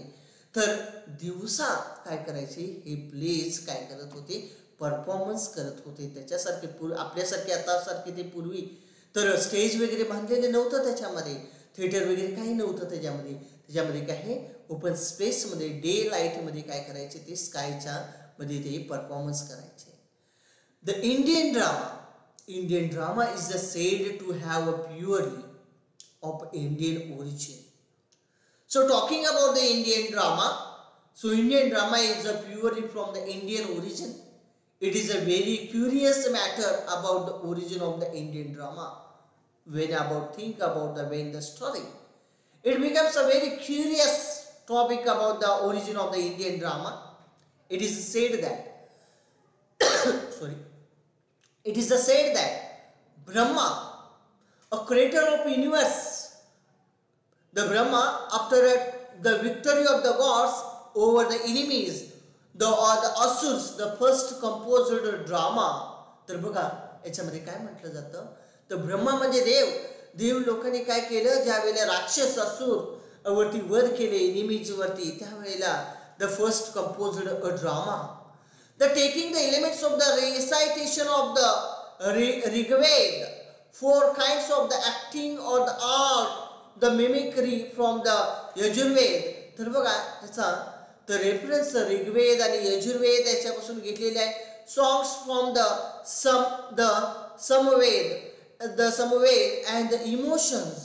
तर दिवसा काय करायचे हे प्लेज काय करत होते, परफॉर्मन्स करत होते. त्याच्यासारखे आपल्यासारखे आता सारखे ते पूर्वी तर स्टेज वगैरे बांधलेले नव्हतं, त्याच्यामध्ये थिएटर वगैरे काही नव्हतं. त्याच्यामध्ये काय हे ओपन स्पेस मध्ये डे लाईट मध्ये काय करायचे ते स्कायच्या मध्ये ते परफॉर्मन्स करायचे. The Indian drama is said to have a purely of Indian origin. So talking about the Indian drama, so Indian drama is purely from the Indian origin. It is a very curious matter about the origin of the Indian drama. When think about the story, it becomes a very curious topic about the origin of the Indian drama. It is said that Brahma, a creator of universe, the Brahma, after the victory of the gods over the enemies, the asurs, the first composed drama. तर बघा याच्यामध्ये काय म्हटलं जातं, तर ब्रह्मा म्हणजे देव लोकांनी काय केलं, ज्या वेळेला राक्षस असुर वरती वध केले एनिमीज वरती, त्यावेळेला the first composed a drama. The taking the elements of the recitation of the Rigveda, 4 kinds of the acting or the art, the mimicry from the Yajurveda. तर बघा त्याचा तर रेफरन्स ऋग्वेद आणि यजुर्वेद याच्यापासून घेतलेले आहे. Songs from the Samaveda and the emotions,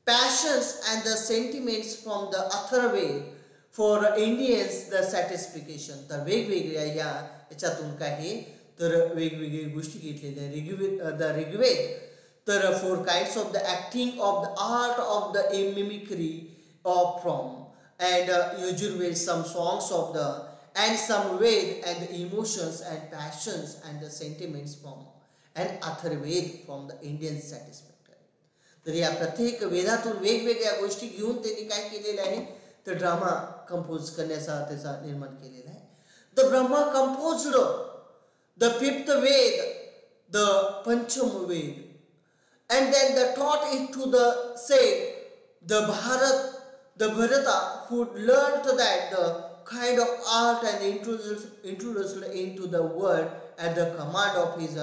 passions and the sentiments from the Atharvaveda for Indians the satisfaction. तर वेगवेगळ्या याच्यातून काही तर वेगवेगळ्या गोष्टी घेतलेल्या. द ऋग्वेद तर 4 kinds of the acting of the art of the mimicry of from and Yajurved some songs of the and some Ved and the emotions and passions and the sentiments from and Atharved from the Indian satisfactory. तर या प्रत्येक वेदातून वेगवेगळ्या गोष्टी घेऊन त्यांनी काय केलेलं आहे, तर ड्रामा कंपोज करण्याचा त्याचा निर्माण केलेला आहे. The Brahma composed the 5th Ved, the Pancham Ved, and then they taught it to the Bharata, who learned that the kind of art and introduced into the world at the command of his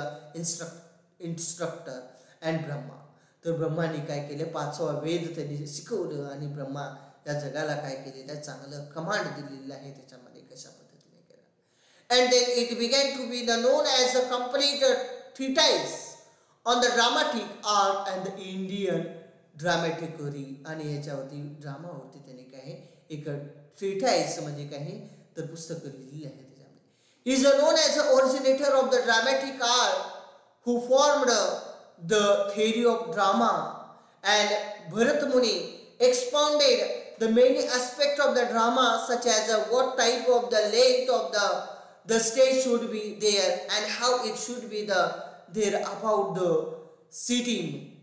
instructor and Brahma. तर ब्रह्माने काय केले, 5वा वेद त्यांनी शिकवलं आणि ब्रह्मा या जगाला काय केलेलं चांगलं कमांड दिलेलं आहे त्याच्यामध्ये कशा पद्धतीने केलं. And then it began to be known as a complete treatise on the dramatic art and the Indian dramaturgy. आणि याच्यावरती ड्रामावरती त्याने काय एक ट्रीटाइज म्हणजे काय तर पुस्तकं लिहिलेली आहे त्याच्यामध्ये. Is known as a originator of the dramatic art who formed the theory of drama, and Bharat Muni expounded the many aspects of the drama, such as what type of the length of the stage should be there and how it should be there, about the seating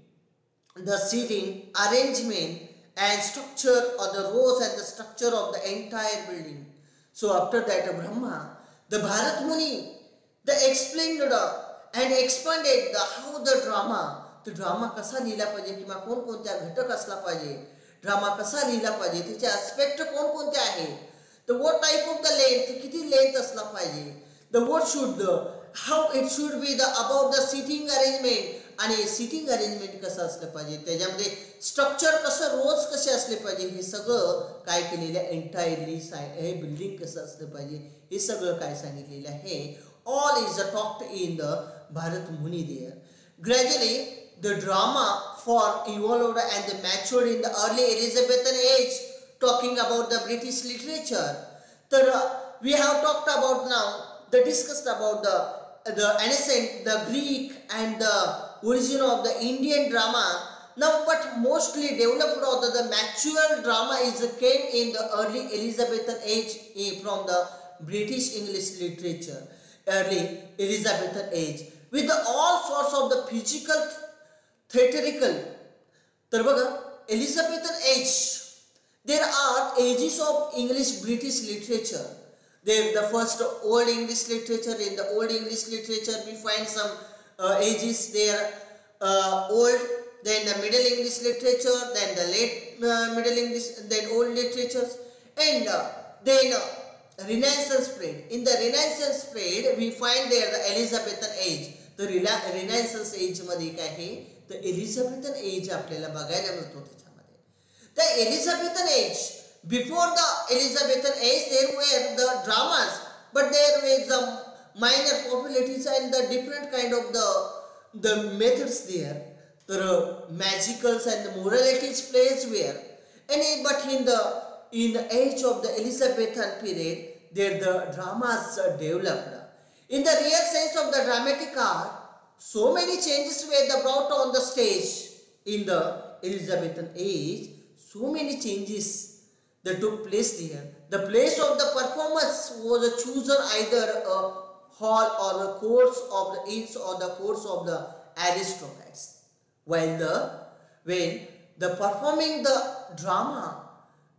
arrangement and structure of the rows and the structure of the entire building. So after that Brahma, the Bharat Muni, they explained and expanded how the drama कसा लिहिला पाहिजे किंवा कोणकोणत्या घटक असला पाहिजे, drama कसा लिहिला पाहिजे, त्याचे ॲस्पेक्ट कोणकोणते आहेत, the what type of the length, किती लेंथ असला पाहिजे, the what should how it should be the about the sitting arrangement, आणि सिटिंग अरेंजमेंट कसं असलं पाहिजे, त्याच्यामध्ये स्ट्रक्चर कसं, रोज कसे असले पाहिजे, हे सगळं काय केलेलं आहे, एंटायरली हे बिल्डिंग कसं असलं पाहिजे हे सगळं काय सांगितलेलं आहे. All is talked in the Bharat Muni there. Gradually, the drama evolved and matured in the early Elizabethan age, talking about the British literature. We have talked about now, discussed about the ancient, the Greek and the origin of the Indian drama. Now, but mostly developed out of the mature drama came in the early Elizabethan age from the British English literature. Early Elizabethan age with all sorts of the physical, theatrical. तर बघा, Elizabethan age, there are ages of English British literature. There the first old English literature. In the old English literature we find some ages there, old, then the middle English literature, then the late middle English, then old literatures, and then Renaissance period. In the Renaissance period we find there the Elizabethan age. The Renaissance age मध्ये काय आहे, the Elizabethan age आपल्याला बघायला मिळतो त्याच्यामध्ये. The Elizabethan age, before the Elizabethan age there were the dramas, but there were the minor populities and the different kind of the methods there. The magicals and the moralities plays were, and but in the age of the Elizabethan period, there the dramas developed. In the real sense of the dramatic art, so many changes were brought on the stage in the Elizabethan age. So many changes that took place there. The place of the performance was chosen either a hall or a courts of the inns or the courts of the aristocrats. When the performing the drama,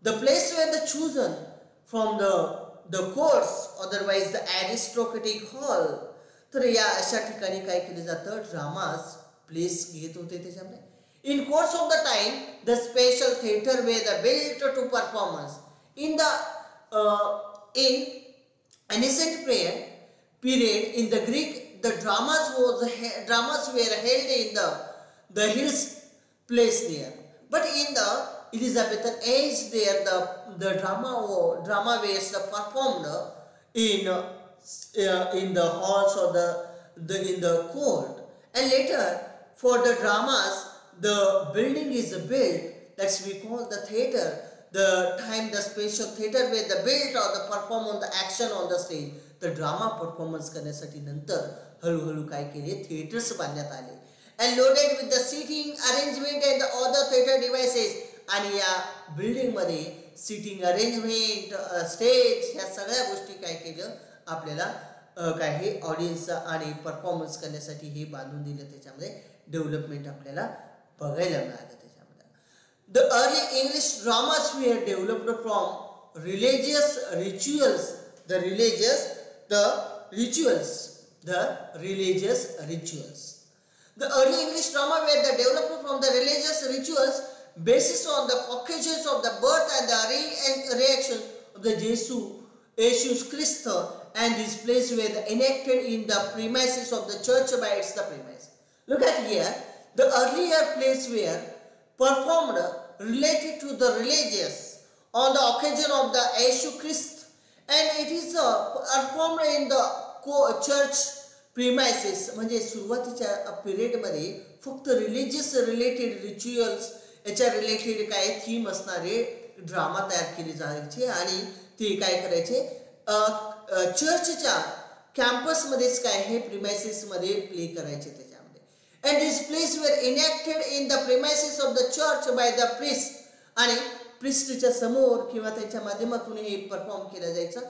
the place were the chosen from the courts, otherwise the aristocratic hall. तर या अशा ठिकाणी काय केलं जातं, dramas place घेत होते त्याच्यामध्ये. In course of the time, the special theater were built to performance. In ancient period in the Greek, the dramas were held in the hills place there. But in the Elizabethan age, there the drama was performed in the halls or in the court. And later, for the dramas, the building is built. That's we call the theater. The time the special theater where the built or the perform on the action on the stage. The drama performance करण्यासाठी नंतर हळूहळू काय केले, theaters बांधण्यात आले. And loaded with the seating arrangement and the other theater devices. आणि या building मध्ये सीटिंग अरेंजमेंट, स्टेज, ह्या सगळ्या गोष्टी काय केलं आपल्याला काय हे ऑडियन्स आणि परफॉर्मन्स करण्यासाठी हे बांधून दिलं. त्याच्यामध्ये डेव्हलपमेंट आपल्याला बघायला मिळालं त्याच्यामध्ये. The early English dramas were developed from religious rituals. The early English drama were developed from the religious rituals basis on the occasions of the birth and the reaction of the Jesus Christ, and these plays were enacted in the premises of the church by its the premise. Look at here, the earlier plays were performed related to the religious on the occasion of the Jesus Christ, and it is performed in the church premises. म्हणजे सुरुवातीच्या पिरियडमध्ये फक्त religious related rituals याच्या related काय theme असणारे drama तयार केले जायचे आणि ते काय करायचे, चर्चच्या कॅम्पसमध्येच काय हे प्रिमायसिसमध्ये प्ले करायचे त्याच्यामध्ये. And this plays were enacted in the premises of the church by the priest. आणि प्रिस्टच्या समोर किंवा त्यांच्या माध्यमातून हे परफॉर्म केलं जायचं.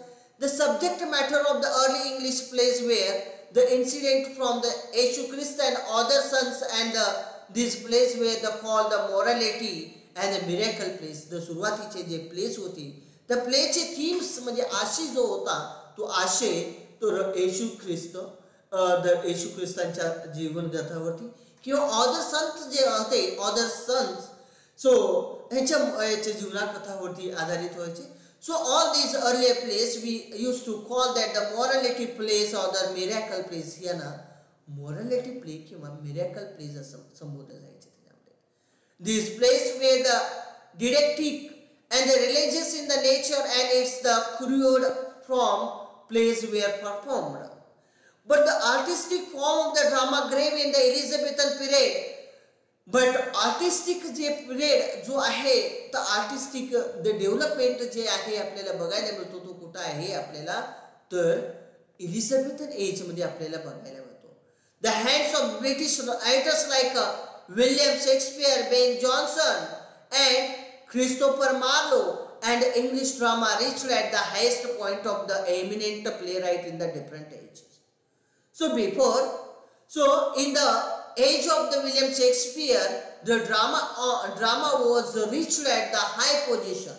The subject matter of the early English plays wear the incident from the Yeshu Christ and other sons and this plays wear the call the morality and the miracle plays. The सुरुवातीचे जे place होती त्या प्लेचे themes म्हणजे आशय जो होता तो आशय तो येशू ख्रिस्त येशू ख्रिस्तांच्या जीवनगाथावरती किंवा अदर संत जे होते अदर सन्स सो ह्याच्या जीवना कथावरती आधारित व्हायचे. So all these earlier plays we use to call that the morality plays or the miracle plays. यांना मॉरॅलिटी प्ले किंवा मिरॅकल प्लेस असं संबोधलं जायचे त्याच्यामध्ये. This plays wear the didactic and the religious in the nature and it's the crude from plays were performed. But the artistic form of the drama grew in the Elizabethan period. But artistic J period जो आहे तर artistic the development जे आहे आपल्याला बघायला मिळतो तो कुठं आहे आपल्याला तर Elizabethan age मध्ये आपल्याला बघायला मिळतो. The hands of British writers like William Shakespeare, Ben Jonson and Christopher Marlowe and English drama reached at the highest point of the eminent playwright in the different ages. So in the age of the William Shakespeare, the drama was reached at the high position.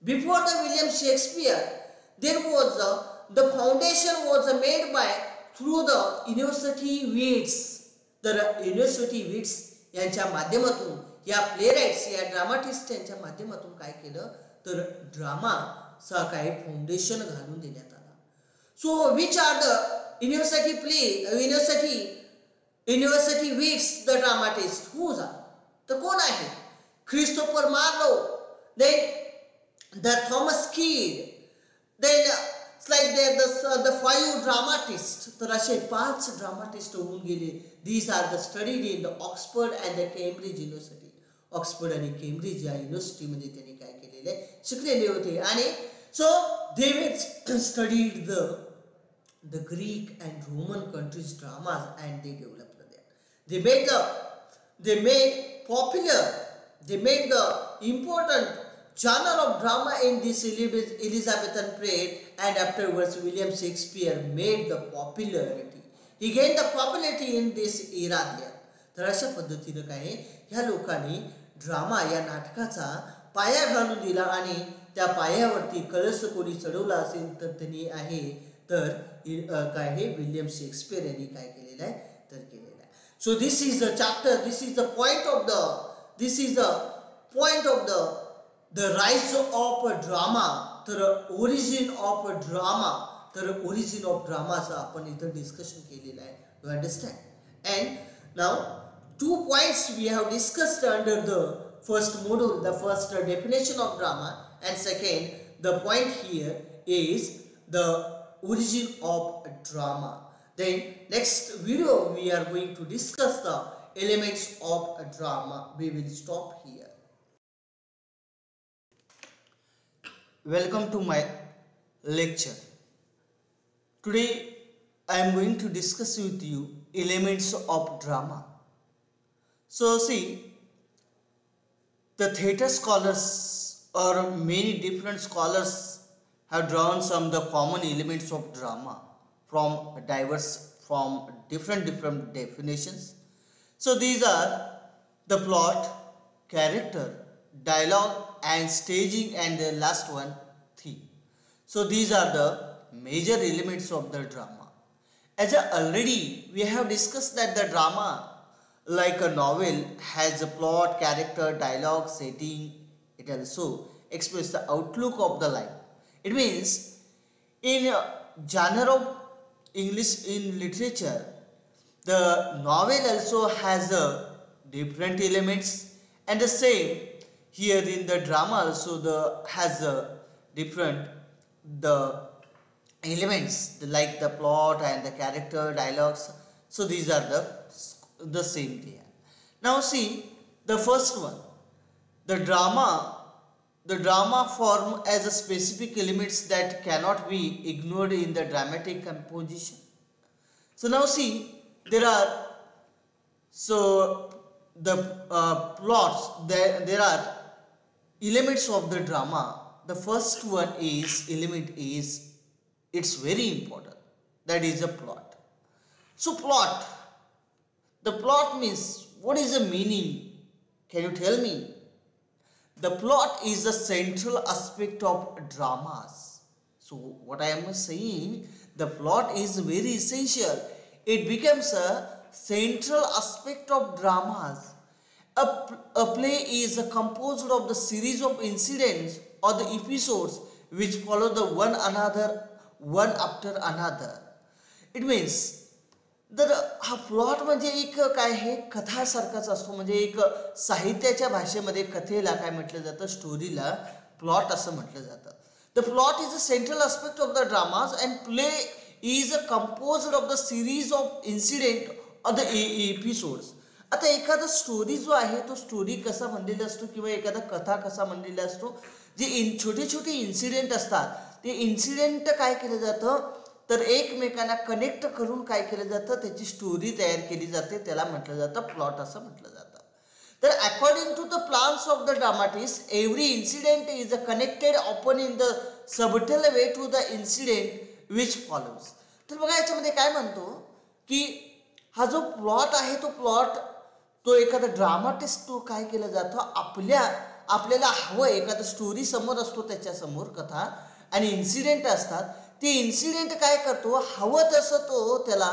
Before the William Shakespeare, there was the foundation was made by through the university wits. The university wits यांच्या माध्यमातून या प्लेराइट्स या dramatist यांच्या माध्यमातून काय केलं तर ड्रामाचा काही फाउंडेशन घालून देण्यात आला. So which are the university wits the dramatist who are तर कोण आहे Christopher Marlowe then the Thomas Kyd then like the 5 dramatists तर असे 5 ड्रामाटिस्ट होऊन गेले. these are the studied in the Oxford and the Cambridge University. Oxford आणि Cambridge या युनिव्हर्सिटीमध्ये त्यांनी काय केलेले शिकलेले होते. आणि so they studied the Greek and Roman countries dramas and they developed them. They made the important genre of drama in this Elizabethan period, and afterwards William Shakespeare made the popularity. He gained the popularity in this era there. तर अशा पद्धतीने काय ह्या लोकांनी drama या नाटकाचा पाया घालून दिला आणि त्या पायावरती कळस कोणी चढवला असेल तर त्यांनी आहे तर काय हे विल्यम शेक्सपियर यांनी काय केलेलं आहे तर केलेलं आहे. सो this is the chapter, this is the point of the rise of drama. तर ओरिजिन ऑफ ड्रामा, तर ओरिजिन ऑफ ड्रामाचं आपण इथं डिस्कशन केलेलं आहे. You understand. And now 2 points we have discussed under the first module, the first definition of drama, and second the point here is the origin of drama. Then next video we are going to discuss the elements of drama. We will stop here. Welcome to my lecture. Today I am going to discuss with you elements of drama. So see, the theatre scholars or many different scholars have drawn some of the common elements of drama from different definitions. So these are the plot, character, dialogue and staging, and the last one theme. So these are the major elements of the drama. As already we have discussed that the drama like a novel has a plot, character, dialogue, setting. It also expresses the outlook of the life. It means in genre of English in literature, the novel also has a different elements, and the same here in the drama also has a different the elements like the plot and the character, dialogues. So these are the same thing. Now see the first one, the drama the drama form as a specific elements that cannot be ignored in the dramatic composition. So now see, there are the plots, there are elements of the drama. The first one is element is, it's very important, that is a plot. So plot, the plot means, what is the meaning? Can you tell me? The plot is the central aspect of dramas. So what I am saying, the plot is very essential. It becomes a central aspect of dramas. A play is composed of the series of incidents or the episodes which follow the one after another. It means तर हा plot म्हणजे एक काय आहे, कथासारखाच असतो. म्हणजे एक साहित्याच्या भाषेमध्ये कथेला काय म्हटलं जातं, स्टोरीला प्लॉट असं म्हटलं जातं. The plot is a central aspect of the dramas and play is a composed of the series of incident of the episodes. आता एखादा स्टोरी जो आहे तो स्टोरी कसा बनलेला असतो किंवा एखादा कथा कसा बनलेला असतो, जे छोटे छोटे इन्सिडेंट असतात ते इन्सिडेंट काय केलं जातं तर एकमेकांना कनेक्ट करून काय केलं जातं, त्याची स्टोरी तयार केली जाते. त्याला म्हटलं जातं प्लॉट असं म्हटलं जातं. तर according to the plans of the dramatist every incident is a connected open in the subtle way to the incident which follows. तर बघा याच्यामध्ये काय म्हणतो की हा जो प्लॉट आहे तो प्लॉट तो एखादा ड्रामाटिस्ट तो काय केलं जातं, आपल्याला हवं एखादं स्टोरी समोर असतो, त्याच्यासमोर कथा आणि इन्सिडेंट असतात. ते इन्सिडेंट काय करतो, हवं तसं तो त्याला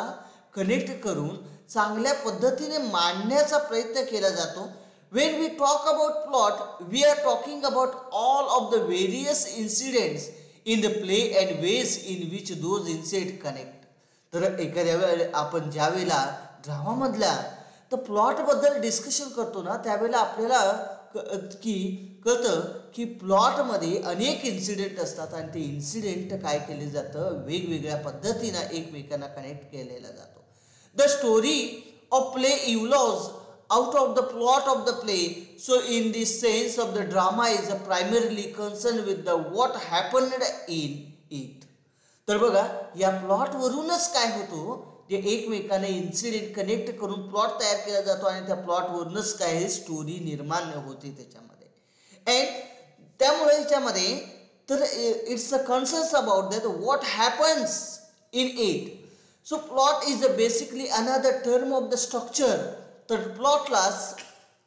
कनेक्ट करून चांगल्या पद्धतीने मांडण्याचा प्रयत्न केला जातो. When we talk about plot we are talking about all of the various incidents in the play and ways in which those incident connect. तर एखाद्या वेळेला आपण ज्या वेळेला ड्रामामधल्या तर प्लॉटबद्दल डिस्कशन करतो ना, त्यावेळेला आपल्याला कळतं की प्लॉटमध्ये अनेक इन्सिडेंट असतात आणि ते इन्सिडेंट काय केले जातं, वेगवेगळ्या पद्धतीनं एकमेकांना कनेक्ट केलेला जातो. The story of play evolves out of the plot of the play. So in this sense of the drama is a primarily concern with the what happened in it. तर बघा या प्लॉटवरूनच काय होतो, जे एकमेकाने इन्सिडेंट कनेक्ट करून plot तयार केला जातो आणि त्या प्लॉटवरूनच काय स्टोरी निर्माण होते त्याच्यामध्ये. अँड त्यामुळे याच्यामध्ये तर it's a concerns about that what happens in it. So plot is a basically another term of the structure. तर प्लॉटला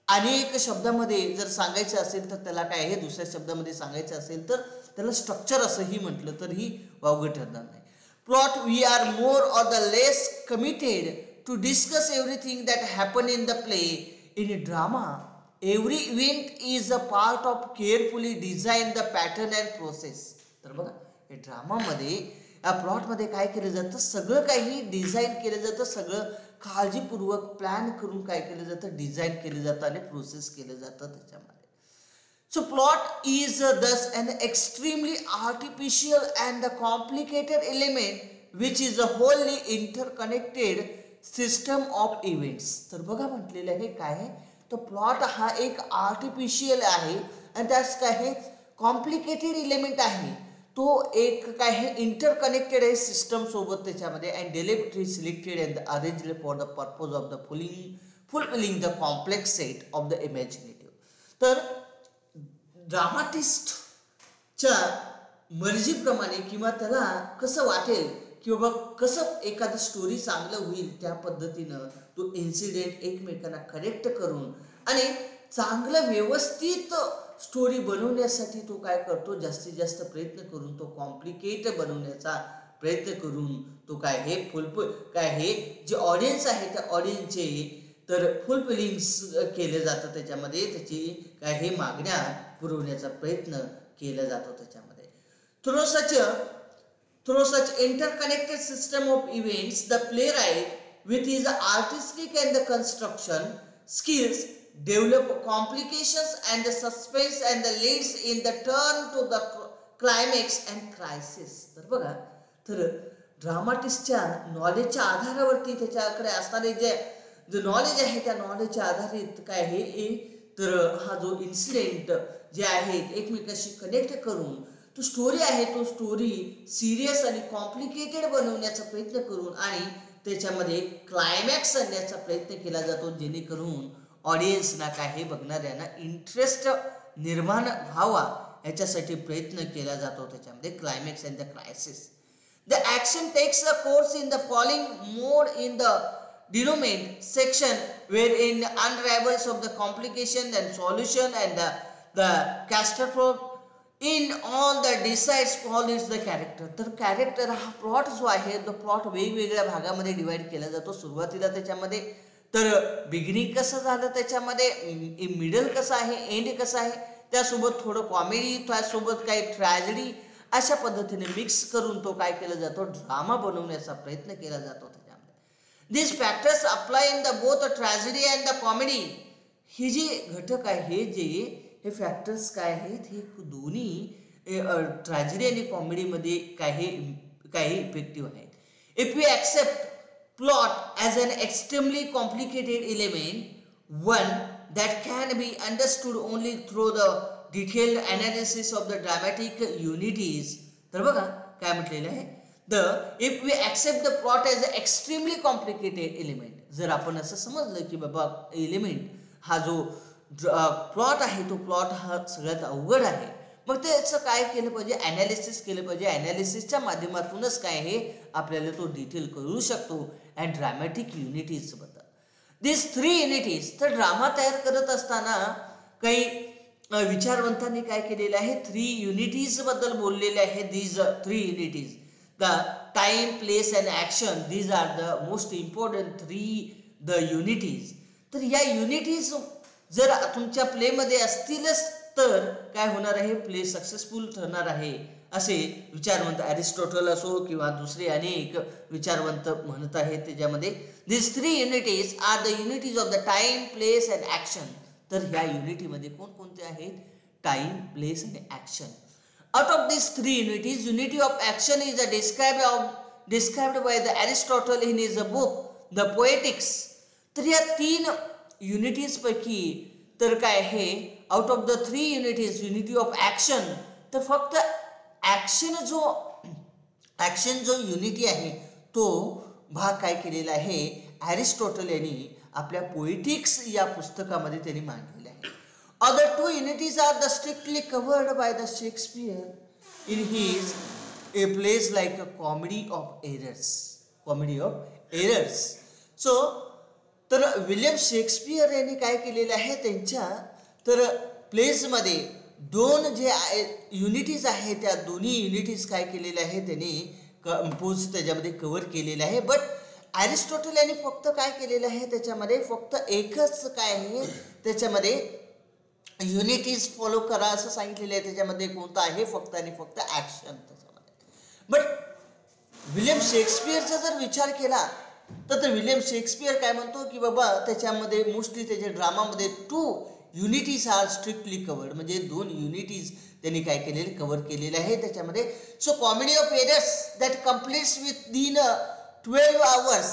अनेक शब्दामध्ये जर सांगायचं असेल तर त्याला काय आहे, दुसऱ्या शब्दामध्ये सांगायचं असेल तर त्याला स्ट्रक्चर असंही म्हटलं तरीही वावगं ठरणार नाही. Plot, we are more or the less committed to discuss everything that happen in the play. In a drama, every event is a part of carefully design the pattern and process. तर बघा हे ड्रामामध्ये या प्लॉटमध्ये काय केलं जातं, सगळं काही design केलं जातं, सगळं काळजीपूर्वक प्लॅन करून काय केलं जातं, डिझाईन केलं जातं आणि प्रोसेस केलं जातं त्याच्यामध्ये. So plot is thus an extremely artificial and complicated element which is a wholly interconnected system of events. तर बघा म्हटलेलं आहे काय आहे, तो प्लॉट हा एक आर्टिफिशियल आहे आणि त्यास काय आहे कॉम्प्लिकेटेड एलिमेंट आहे. तो एक काय आहे इंटरकनेक्टेड आहे सिस्टम सोबत त्याच्यामध्ये and deliberately selected and arranged for the purpose of the fulfilling the complex set of the imaginative. तर ड्रामाटिस्टच्या मर्जीप्रमाणे किंवा त्याला कसं वाटेल किंवा कसं एखादी स्टोरी चांगलं होईल त्या पद्धतीनं तो इन्सिडेंट एकमेकांना कनेक्ट करून आणि चांगलं व्यवस्थित स्टोरी बनवण्यासाठी तो काय करतो, जास्तीत जास्त प्रयत्न करून तो कॉम्प्लिकेट बनवण्याचा प्रयत्न करून तो काय हे जे ऑडियन्स आहे त्या ऑडियन्सचे तर फुलफिलिंग्स केले जातं त्याच्यामध्ये, त्याची काय हे मागण्या पुरवण्याचा प्रयत्न केला जातो त्याच्यामध्ये. Through such interconnected system of events, the playwright with his artistic and the construction skills develop complications and the suspense and the leads in the turn to the climax and crisis. तर बघा तर ड्रामाटिस्टच्या नॉलेजच्या आधारावरती त्याच्याकडे असणारे जे knowledge आहे त्या नॉलेजच्या आधारित काय आहे तर हा जो इन्सिडेंट जे आहेत एकमेकाशी कनेक्ट करून तो स्टोरी आहे तो स्टोरी सिरियस आणि कॉम्प्लिकेटेड बनवण्याचा प्रयत्न करून आणि त्याच्यामध्ये क्लायमॅक्स आणण्याचा प्रयत्न केला जातो, जेणेकरून ऑडियन्सना काय हे बघणाऱ्यांना इंटरेस्ट निर्माण व्हावा याच्यासाठी प्रयत्न केला जातो. त्याच्यामध्ये climax and the crisis. The action takes a course in the following mode in the denouement section, wherein unravels of the complication and solution and the catastrophe in all the decides follows the character. तर character हा plot जो आहे तो plot वेगवेगळ्या भागामध्ये divide केला जातो. सुरुवातीला त्याच्यामध्ये तर बिगिनिंग कसं झालं, त्याच्यामध्ये मिडल कसं आहे, एंड कसं आहे, त्यासोबत थोडं कॉमेडी, त्यासोबत काही ट्रॅजेडी, अशा पद्धतीने मिक्स करून तो काय केला जातो, ड्रामा बनवण्याचा प्रयत्न केला जातो. These factors apply in the both a tragedy and the comedy. हे जे घटक आहे हे फॅक्टर्स काय आहेत, हे दोन्ही ट्रॅजेडी आणि कॉमेडीमध्ये काही इफेक्टिव्ह आहेत. If we accept plot as an extremely complicated element, one that can be understood only through the detailed analysis of the dramatic unities. तर बघा काय म्हटलेलं आहे, if we accept the plot as an extremely complicated element, जर आपण असं समजलं की बाबा एलिमेंट हा जो प्लॉट आहे तो प्लॉट हा सगळ्यात अवघड आहे, मग त्याचं काय केलं पाहिजे, ॲनालिसिस केलं पाहिजे. ॲनालिसिसच्या माध्यमातूनच काय हे आपल्याला तो डिटेल करू शकतो. अँड ड्रामॅटिक युनिटीज बद्दल दिस 3 युनिटीज. तर ड्रामा तयार करत असताना काही विचारवंतांनी काय केलेलं आहे, 3 युनिटीज बद्दल बोललेले आहे. These 3 युनिटीज, the time, place and action, these are the most important 3 the unities. तर या युनिटीज जर तुमच्या प्लेमध्ये असतीलच तर काय होणार आहे, प्ले सक्सेसफुल ठरणार आहे, असे विचारवंत अरिस्टॉटल असो किंवा दुसरे अनेक विचारवंत म्हणत आहेत. त्याच्यामध्ये these 3 unities are the unities of the time, place and action. तर ह्या युनिटीमध्ये कोणकोणते आहेत, टाइम, प्लेस आणि action. Out of these 3 unities, unity of action is described by the Aristotle in his book The Poetics. तर या 3 युनिटीज पैकी तर काय आहे, out of the 3 unities unity of action, तर फक्त ॲक्शन जो युनिटी आहे तो भाग काय केलेला आहे, ॲरिस्टॉटल यांनी आपल्या पोएटिक्स या पुस्तकामध्ये त्यांनी मांडलेला आहे. Other 2 unities are the strictly covered by the Shakespeare in his plays like a comedy of errors. So, तर विलियम शेक्सपियर यांनी काय केलेलं आहे, त्यांच्या तर प्लेजमध्ये 2 जे युनिटीज आहेत त्या दोन्ही युनिटीज काय केलेल्या आहे, त्यांनी कंपोज त्याच्यामध्ये कव्हर केलेलं आहे. बट ॲरिस्टॉटल यांनी फक्त काय केलेलं आहे, त्याच्यामध्ये फक्त एकच काय आहे, त्याच्यामध्ये युनिटीज फॉलो करा असं सांगितलेलं आहे. त्याच्यामध्ये कोणतं आहे, फक्त आणि फक्त ॲक्शन त्याच्यामध्ये. बट विलियम शेक्सपियरचा जर विचार केला तर विलियम शेक्सपियर काय म्हणतो की बाबा त्याच्यामध्ये मोस्टली त्याच्या ड्रामामध्ये 2 युनिटीज आर स्ट्रिक्टली कवर्ड, म्हणजे 2 युनिटीज त्यांनी काय केलेले, कव्हर केलेले आहे त्याच्यामध्ये. So comedy of errors that completes within 12 hours,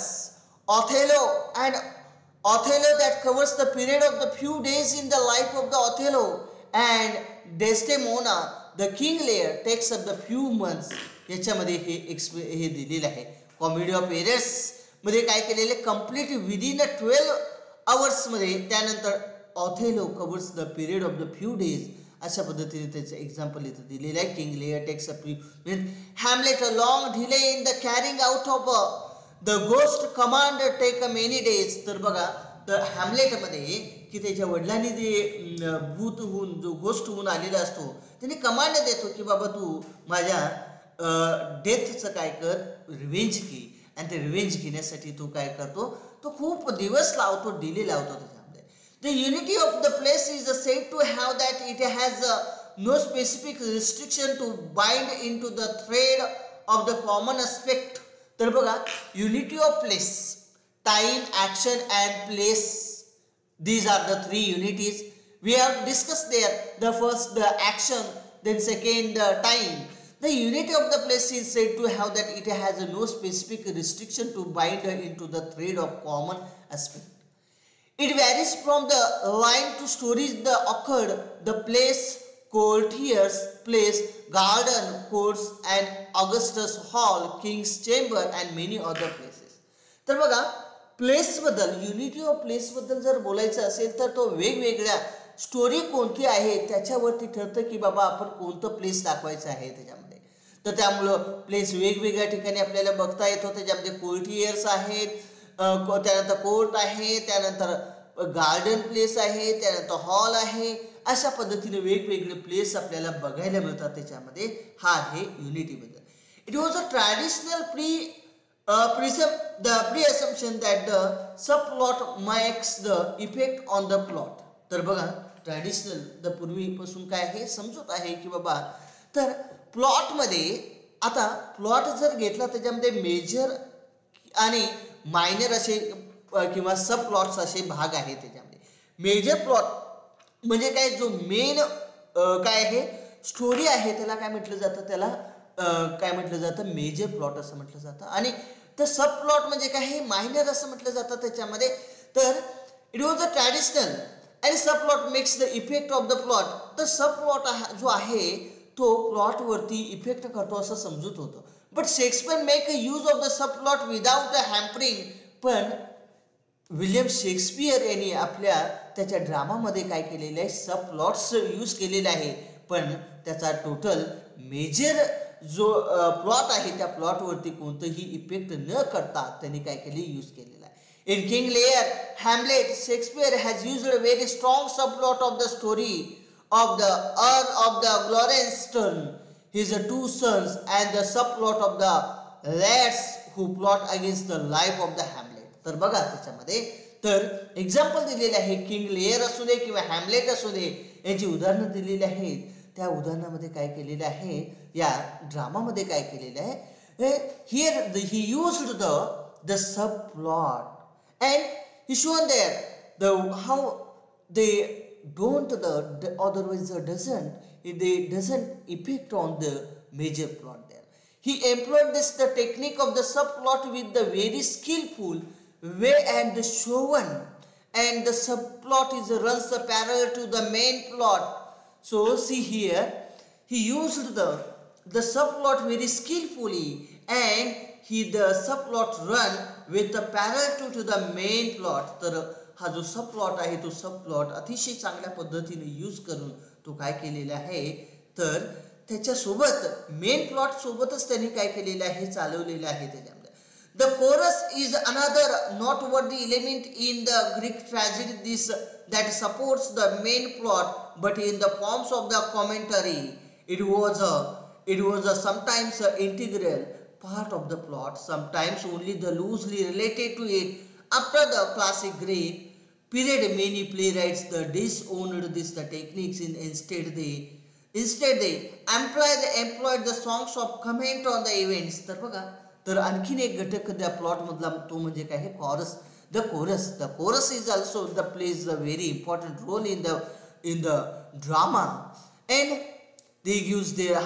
Othello that covers the period of the few days in the life of the Othello, and Desdemona the King Lear takes up the few months. याच्यामध्ये हे दिलेलं आहे. Comedy of errors मध्ये काय केलेले, complete within 12 hours मध्ये, त्यानंतर Othello covers the period of the few days, अशा पद्धतीने त्याचं एक्झाम्पल इथं दिलेलं आहे. King Lear takes a Hamlet a long delay in the carrying out of the ghost command take a many days. तर बघा तर हॅमलेटमध्ये की त्याच्या वडिलांनी जे भूत होऊन जो गोस्ट होऊन आलेला असतो त्याने कमांड देतो की बाबा तू माझ्या डेथचं काय कर, रिव्हेंज घे. आणि ते रिव्हेंज घेण्यासाठी तो काय करतो, तो खूप दिवस लावतो, डिले लावतो त्याच्यामध्ये. The unity of the place is said to have that it has no specific restriction to bind in to the thread of the common aspect. तर बघा unity of place, time, action and place, these are the 3 unities we have discussed there. The first the action, then second the time. The unity of the place is said to have that it has no specific restriction to bind into the thread of common aspect. It varies from the line to stories that occurred, the place, courtiers, place, garden, courts, and Augustus Hall, King's Chamber, and many other places. तर बघा, place बद्दल, unity of place बद्दल जर बोलायचं असेल तर तो वेगवेगळ्या स्टोरी कोणती आहे त्याच्यावरती ठरतं की बाबा आपण कोणतं प्लेस दाखवायचं आहे त्याच्यामध्ये. तर त्यामुळं प्लेस वेगवेगळ्या ठिकाणी आपल्याला बघता येतो. त्याच्यामध्ये कोर्टियर्स आहेत, त्यानंतर कोर्ट आहे, त्यानंतर गार्डन प्लेस आहे, त्यानंतर हॉल आहे. अशा पद्धतीने वेगवेगळे प्लेस आपल्याला बघायला मिळतात त्याच्यामध्ये. हा आहे युनिटी बद्दल. It was a traditional pre-assumption that the subplot makes the effect on the plot. तर बघा, ट्रॅडिशनल द पूर्वीपासून काय आहे समजत आहे की बाबा तर प्लॉटमध्ये आता प्लॉट जर घेतला त्याच्यामध्ये मेजर आणि मायनर असे किंवा सब प्लॉट्स असे भाग आहेत. त्याच्यामध्ये मेजर प्लॉट म्हणजे काय, जो मेन काय आहे स्टोरी आहे त्याला काय म्हटलं जातं, त्याला काय म्हटलं जातं, मेजर प्लॉट असं म्हटलं जातं. आणि तर सब प्लॉट म्हणजे काय, हे मायनर असं म्हटलं जातं त्याच्यामध्ये. तर इट वॉज अ ट्रॅडिशनल आणि सब plot makes the effect of the plot. तर सब प्लॉट जो आहे तो प्लॉटवरती इफेक्ट करतो असं समजूत होतं. But Shakespeare make a use of the sub plot without a hampering. पण विलियम शेक्सपियर यांनी त्याच्या ड्रामामध्ये काय केलेलं आहे, सब प्लॉट्स यूज केलेले आहे. पण त्याचा टोटल मेजर जो प्लॉट आहे त्या प्लॉटवरती कोणतंही इफेक्ट न करता त्यांनी काय केले, यूज केलेला आहे. In King Lear, Hamlet, Shakespeare has used a very strong sub plot of the story of the Earl of the Guildenstern, his two sons, and the subplot of the lads who plot against the life of the Hamlet. तर बघा त्याच्यामध्ये तर example दिलेले आहे, king layer असू दे किंवा Hamlet असू दे यांची उदाहरणं दिलेली आहेत. त्या उदाहरणामध्ये काय केलेलं आहे, या ड्रामामध्ये काय केलेलं आहे, here he used the sub plot and he shown there the how they don't the otherwise doesn't effect on the major plot there. He employed the technique of the subplot with the very skillful way and the shown, and the subplot runs the parallel to the main plot. So see here, he used the subplot very skillfully, and the subplot run with the parallel to the main plot. तर हा जो सब plot आहे तो सब plot अतिशय चांगल्या पद्धतीने यूज करून तो काय केलेला आहे, तर त्याच्यासोबत मेन प्लॉट सोबतच त्यांनी काय केलेलं आहे, चालवलेलं आहे. त्याच्यामध्ये the coarse is another not worthy element in the Greek tragedy this that supports the main plot but in the forms of the commentary. It was a sometimes integral part of the plot, sometimes only the loosely related to it. After the classic Greek period, many playwrights disowned the techniques. Instead they employed the songs of comment on the events. तर बघा, तर आणखीन एक घटक त्या plot मधला तो म्हणजे काय आहे, chorus. The chorus is also plays a very important role in the drama, and they use their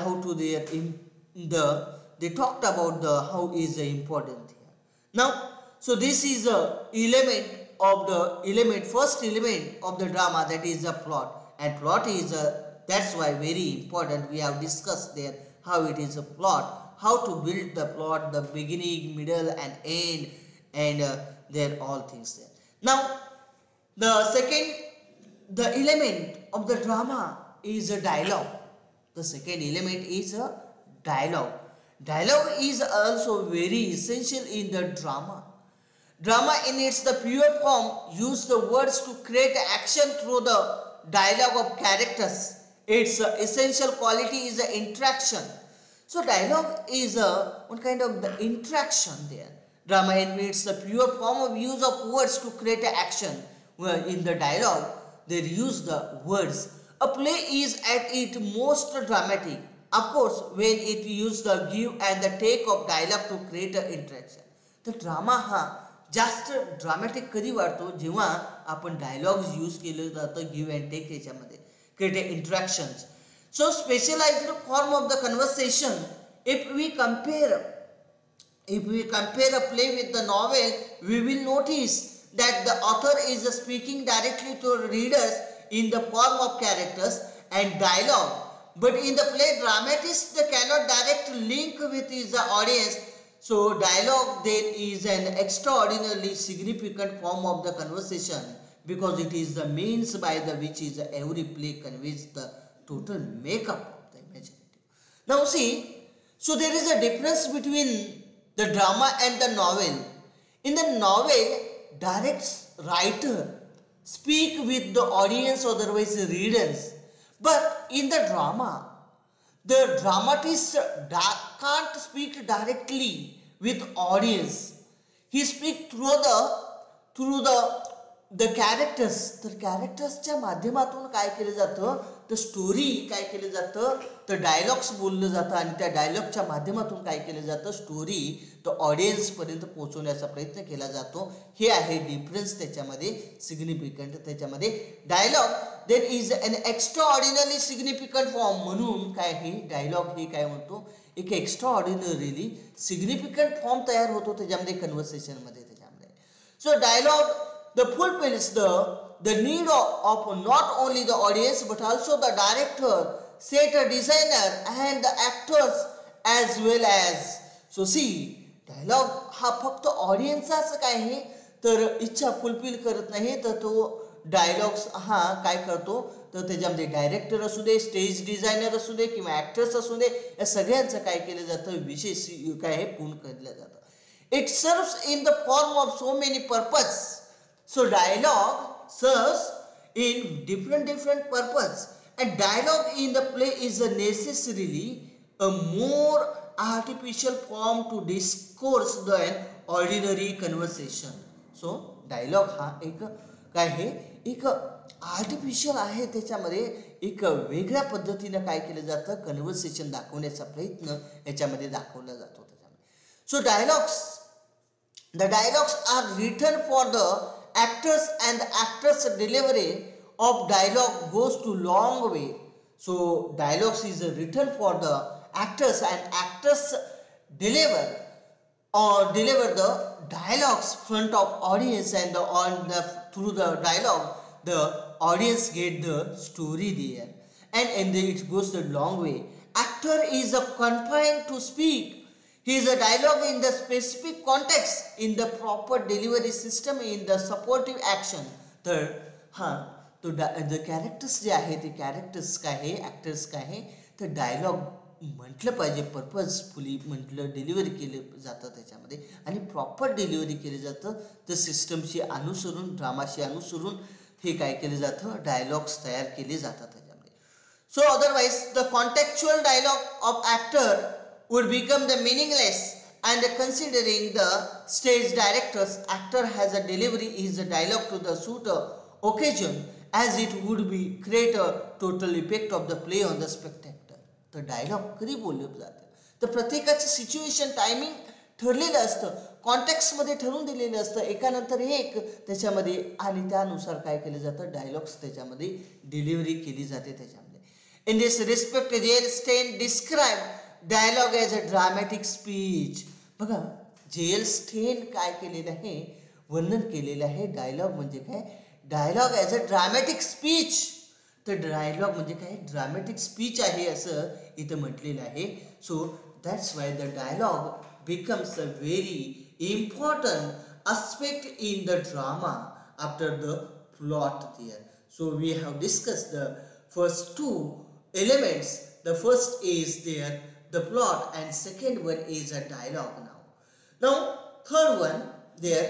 they talked about how is the important here. Now, so this is first element of the drama, that is the plot, and plot is that's why very important. We have discussed there how it is a plot, how to build the plot, the beginning, middle, and end, and there all things there. Now, the element of the drama is a dialogue. The second element is a dialogue. Dialogue is also very essential in the drama. Drama in its the pure form use the words to create action through the dialogue of characters. Its essential quality is the interaction. So dialogue is one kind of the interaction there. Drama in its the pure form of use of words to create action. Where in the dialogue they use the words. A play is at its most dramatic, of course, when it uses the give and the take of dialogue to create an interaction. The drama हा जास्त dramatic कधी वाटतो, जेव्हा आपण dialogues use केलं जातं give and take याच्यामध्ये, create interactions. So specialised form of the conversation. If we compare a play with the novel, we will notice that the author is speaking directly to readers in the form of characters and dialogue. But in the play, dramatist cannot direct link with his audience. So dialogue then is an extraordinarily significant form of the conversation, because it is the means by the which is every play conveys the total makeup of the imaginative. Now see, so there is a difference between the drama and the novel. In the novel, direct writer speak with the audience, otherwise readers. But in the drama, the dramatist can't speak directly with audience. He speaks through the characters. तर कॅरेक्टर्सच्या माध्यमातून काय केलं जातं, तर story काय केलं जातं, तर डायलॉग्स बोललं जातं आणि त्या डायलॉगच्या माध्यमातून काय केलं जातं, स्टोरी तो ऑडियन्स पर्यंत पोहोचवण्याचा प्रयत्न केला जातो. हे आहे डिफरन्स त्याच्यामध्ये सिग्निफिकंट. त्याच्यामध्ये dialogue then is an extraordinary significant form. म्हणून काय हे डायलॉग हे काय म्हणतो, एक एक्स्ट्रा ऑर्डिनरीली सिग्निफिकंट फॉर्म तयार होतो त्याच्यामध्ये कन्व्हर्सेशनमध्ये. त्याच्यामध्ये so dialogue the fulfills the need of not only the audience but also the director, theater designer and the actors as well as. So see, dialogue हा फक्त ऑडियन्सचाच काय आहे तर इच्छा फुलफिल करत नाही, तर तो डायलॉग्स हा काय करतो, तर त्याच्यामध्ये डायरेक्टर असू दे, स्टेज डिझायनर असू दे किंवा ॲक्टर्स असू दे, या सगळ्यांचं काय केलं जातं, विशेष काय हे पूर्ण केलं जातं. It serves in the form of so many purpose. So dialogue serves in different purpose, and dialogue in the play is necessarily a more artificial form to discourse than ordinary conversation. So dialogue हा एक काय आहे, एक artificial आहे. त्याच्यामध्ये एक वेगळ्या पद्धतीने काय केलं जातं, कन्व्हर्सेशन दाखवण्याचा प्रयत्न याच्यामध्ये दाखवला जातो. त्याच्यामध्ये सो the dialogues are written for the actors, and the actors delivery of dialogue goes to long way. So dialogues is written for the actors, and actors deliver the dialogues front of audience, and through the dialogue the audience get the story there, and it goes the long way. Actor is confined to speak his dialogue in the specific context, in the proper delivery system, in the supportive action. तर हां, तो the characters जे आहे ते characters काय आहे, actors काय आहे, तर डायलॉग म्हटलं पाहिजे, पर्पजफुली म्हटलं, डिलिव्हरी केलं जातं त्याच्यामध्ये, आणि प्रॉपर डिलिव्हरी केलं जातं. तर सिस्टमशी अनुसरून, ड्रामाशी अनुसरून हे काय केलं जातं, डायलॉग्स तयार केले जातात त्याच्यामध्ये. So otherwise the contextual dialogue of actor would become the meaningless, and considering the stage director's actor has a delivery is a dialogue to the suit occasion, as it would be create a total effect of the play on the spectator. तर dialogue कधी बोललं जातं, तर प्रत्येकाचं situation timing ठरलेलं असतं, कॉन्टेक्स्टमध्ये ठरवून दिलेलं असतं, एकानंतर एक त्याच्यामध्ये, आणि त्यानुसार काय केलं जातं, डायलॉग्स त्याच्यामध्ये डिलिव्हरी केली जाते त्याच्यामध्ये. In this respect J.L. Stein described dialogue as a dramatic speech. बघा, J.L. Stein काय केलेलं आहे, वर्णन केलेलं आहे, डायलॉग म्हणजे काय, dialogue as a dramatic speech. तर डायलॉग म्हणजे काय, ड्रामॅटिक स्पीच आहे असं इथं म्हटलेलं आहे. So that's why the dialogue becomes a very important aspect in the drama after the plot there. So we have discussed the first two elements. The first is there the plot, and second one is a dialogue. Now third one there,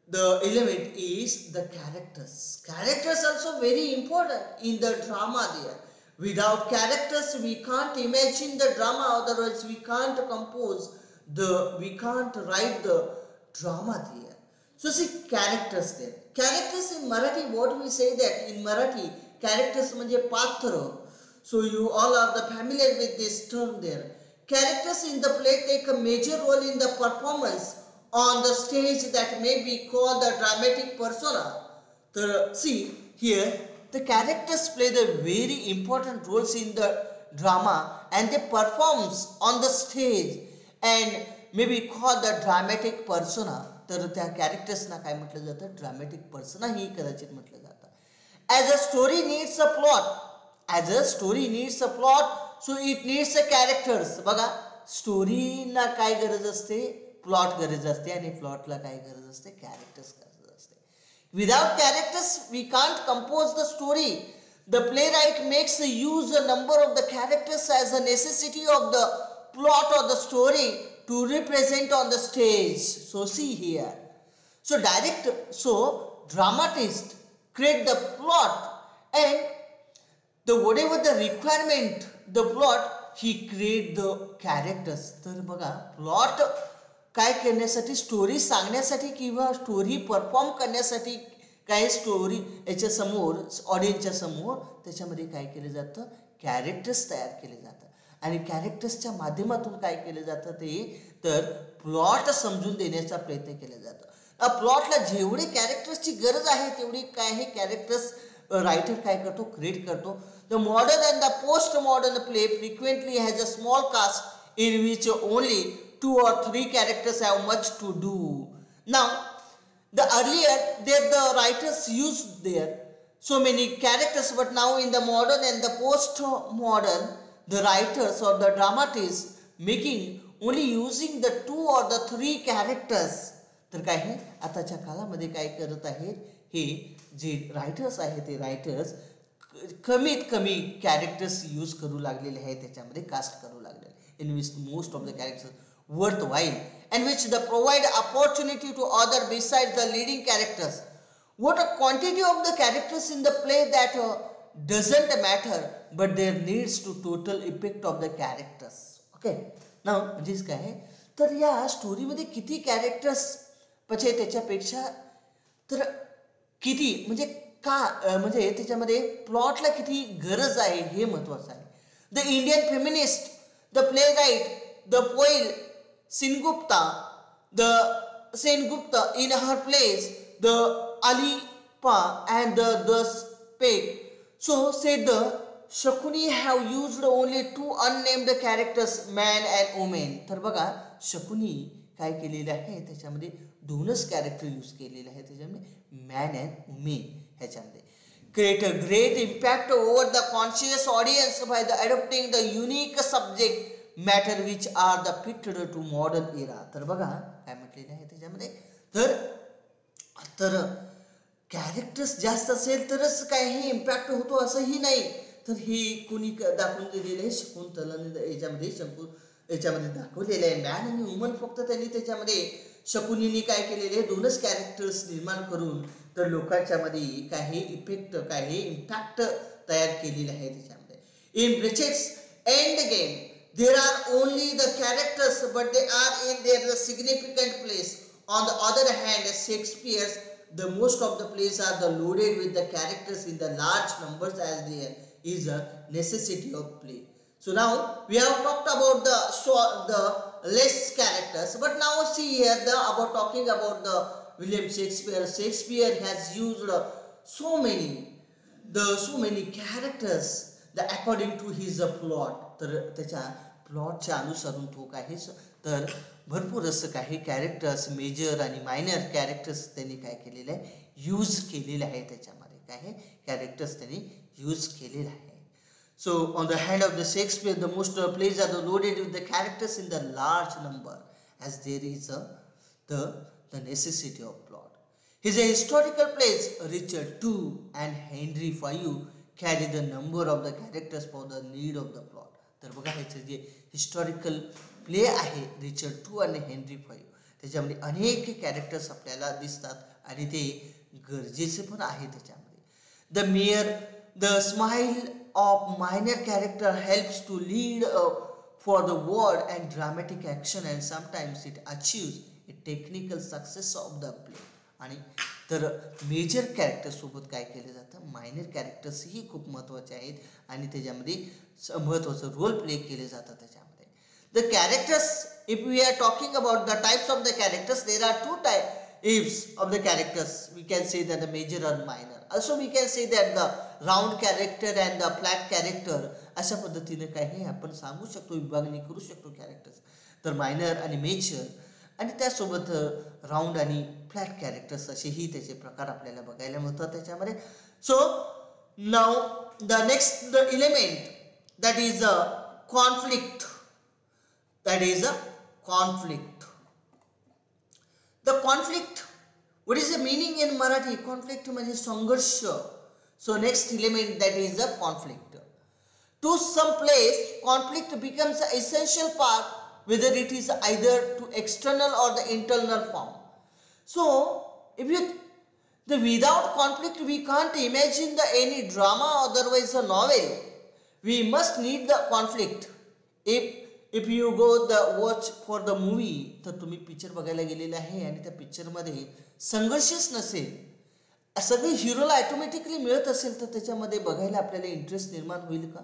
the element is the characters. Characters also very important in the drama there. Without characters we can't imagine the drama, otherwise we can't we can't write the drama there. So see, characters there, characters in Marathi, what we say that in Marathi characters म्हणजे पात्र. So you all are the familiar with this term there. Characters in the play take a major role in the performance on the stage that may be called the dramatic persona. So see here, the characters play the very important roles in the drama, and they perform on the stage and may be called the dramatic persona. तर त्या कॅरेक्टर्सना काय म्हटलं जातं, dramatic पर्सनाही कदाचित म्हटलं जातं. As a story needs a plot, as a story needs a plot, so it needs a characters. बघा, स्टोरीला काय गरज असते, प्लॉट गरज असते, आणि प्लॉटला काय गरज असते, कॅरेक्टर्स गरज असते. Without characters we can't compose the story. The playwright makes use a number of the characters as a necessity of the plot or the story to represent on the stage. So see here. So dramatist create the plot, and the whatever the requirement, the plot, he create the characters. तर बघा, plot काय करण्यासाठी, story सांगण्यासाठी किंवा story perform करण्यासाठी काय story याच्या समोर, ऑडियन्सच्या समोर त्याच्यामध्ये काय केलं जातं, कॅरेक्टर्स तयार केले जातात. आणि कॅरेक्टर्सच्या माध्यमातून काय केलं जातं ते, तर प्लॉट समजून देण्याचा प्रयत्न केला जातो. प्लॉटला जेवढे कॅरेक्टर्सची गरज आहे तेवढी काय हे कॅरेक्टर्स रायटर काय करतो, क्रिएट करतो. The modern and the post modern play frequently has a small cast in which only 2 or 3 characters have much to do. Now, the earlier the writers used there so many characters, but now in the modern and the post-modern, the writers or the dramatists making only using the 2 or the 3 characters. तर काय आहे, आताच्या काळामध्ये काय करत आहेत, हे जे writers आहेत ते रायटर्स कमीत कमी कॅरेक्टर्स यूज करू लागलेले आहेत, त्याच्यामध्ये कास्ट करू लागलेले, in which most of the characters worthwhile and which they provide opportunity to other besides the leading characters. What a quantity of the characters in the play that doesn't matter, but there needs to total effect of the characters. Okay, now म्हणजेच काय आहे, तर या स्टोरीमध्ये किती characters म्हणजे त्याच्यापेक्षा तर किती म्हणजे का म्हणजे त्याच्यामध्ये प्लॉटला किती गरज आहे हे महत्वाचं आहे. The Indian feminist, the playwright, the poet Sengupta in her plays the Alipa and the Spec. So said the Shakuni have used only 2 unnamed characters, man and woman. तर बघा, शकुनी काय केलेलं आहे, त्याच्यामध्ये 2च कॅरेक्टर यूज केलेले आहे, त्याच्यामध्ये man and women. ह्याच्यामध्ये create a great impact over the conscious audience by the adopting the unique subject matter which are the fitted to modern era. तर बघा काय म्हटलेलं आहे त्याच्यामध्ये, तर कॅरेक्टर्स जास्त असेल तरच काय हे इम्पॅक्ट होतो असंही नाही. तर हे कोणी दाखवून दिलेलं आहे, शकुंतलाने याच्यामध्ये दाखवलेलं आहे. मॅन आणि वुमन फक्त त्यांनी त्याच्यामध्ये शकुनीने काय केलेले आहे, 2च कॅरेक्टर्स निर्माण करून तर लोकांच्या मध्ये काय हे इफेक्ट, काय हे इम्पॅक्ट तयार केलेलं आहे त्याच्यामध्ये. In Beckett's Endgame there are only the characters, but they are in their significant place. On the other hand, Shakespeare's the most of the plays are the loaded with the characters in the large numbers as there is a necessity of play. So now we have talked about the less characters, but now see here about talking about the William Shakespeare. Shakespeare has used so many characters according to his plot. तर त्याच्या प्लॉटच्या अनुसारून तो काही तर भरपूर असं काही characters, major आणि minor characters त्यांनी काय केलेलं आहे, यूज केलेलं आहे. त्याच्यामध्ये काय कॅरेक्टर्स त्यांनी यूज केलेलं आहे. So on the hand of the Shakespeare the most plays are the loaded with the characters in the large number as there is the necessity of plot. His historical plays Richard II and Henry V carry the number of the characters for the need of the plot. तर बघा, ह्याचं जे historical play आहे Richard II आणि Henry V, त्याच्यामध्ये अनेक characters आपल्याला दिसतात आणि ते गरजेचे पण आहे त्याच्यामध्ये. The smile of minor character helps to lead for the word and dramatic action and sometimes it achieves a technical success of the play. आणि तर मेजर कॅरेक्टरसोबत काय केलं जातं, मायनर कॅरेक्टर्सही खूप महत्त्वाचे आहेत आणि त्याच्यामध्ये महत्त्वाचं रोल प्ले केले जातात त्याच्यामध्ये. The characters, if we are talking about the types of the characters, there are 2 types of the characters. We can say that the major or minor. Also we can say that the round character and the flat character. अशा पद्धतीने काय हे आपण सांगू शकतो, विभागणी करू शकतो characters. तर मायनर आणि मेजर आणि त्यासोबत राऊंड आणि फ्लॅट कॅरेक्टर्स असेही त्याचे प्रकार आपल्याला बघायला मिळतात त्याच्यामध्ये. सो now the next the element that is a conflict. That is a conflict. The conflict, what is the meaning in Marathi? Conflict म्हणजे संघर्ष. So next element that is a conflict. To some place, conflict becomes an essential part, whether it is either to external or the internal form. So if you without conflict we can't imagine the any drama, otherwise a novel. We must need the conflict. If you go the watch for the movie, तर तुम्ही picture बघायला गेलेला आहे आणि त्या पिक्चरमध्ये संघर्षच नसेल, सगळे हिरोला ऑटोमॅटिकली मिळत असेल, तर त्याच्यामध्ये बघायला आपल्याला इंटरेस्ट निर्माण होईल का?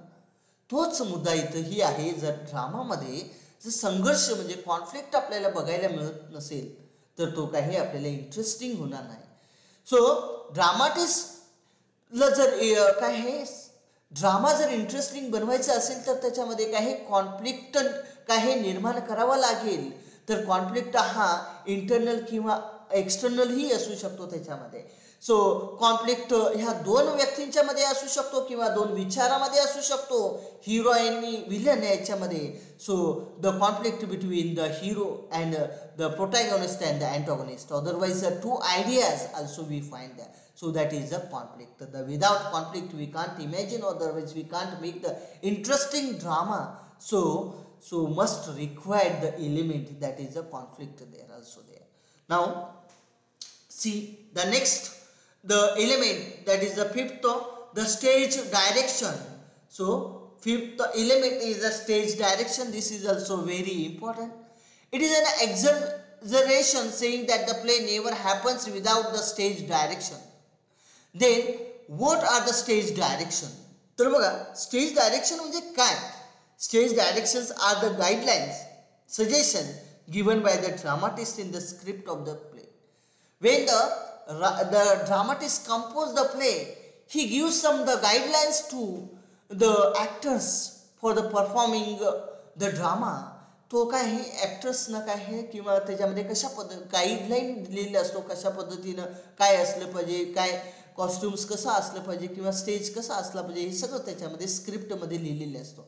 तोच मुद्दा इथंही आहे. जर ड्रामामध्ये जर संघर्ष म्हणजे कॉन्फ्लिक्ट आपल्याला बघायला मिळत नसेल तर तो काही आपल्याला इंटरेस्टिंग होणार नाही. सो ड्रामाटिस्टला जर काय आहे ड्रामा जर इंटरेस्टिंग बनवायचं असेल तर त्याच्यामध्ये काही कॉन्फ्लिक्ट काही निर्माण करावा लागेल. तर कॉन्फ्लिक्ट हा इंटरनल किंवा एक्सटर्नलही असू शकतो त्याच्यामध्ये. सो कॉन्फ्लिक्ट ह्या दोन व्यक्तींच्या मध्ये असू शकतो किंवा दोन विचारामध्ये असू शकतो, हिरो आणि विलन याच्यामध्ये. So the conflict between the hero and the protagonist and the antagonist, otherwise two ideas also we find that. So that is a conflict. Without conflict we can't imagine, otherwise we can't make the interesting drama. So must require the element that is a conflict there also there. Now see the next, the element that is the fifth, the stage direction. So fifth element is the stage direction. This is also very important. It is an exaggeration saying that the play never happens without the stage direction. Then what are the stage direction? तर बघा stage direction म्हणजे काय? Stage directions are the guidelines, suggestion given by the dramatist in the script of the play. When the dramatist composes the play, he gives some the guidelines to the actors for the performing the drama. तो काय हे ॲक्टर्सना काय आहे किंवा त्याच्यामध्ये कशा guideline दिलेली असतो, कशा पद्धतीनं काय असलं पाहिजे, काय कॉस्ट्युम्स कसं असलं पाहिजे किंवा स्टेज कसं असला पाहिजे, हे सगळं त्याच्यामध्ये स्क्रिप्टमध्ये लिहिलेले असतो.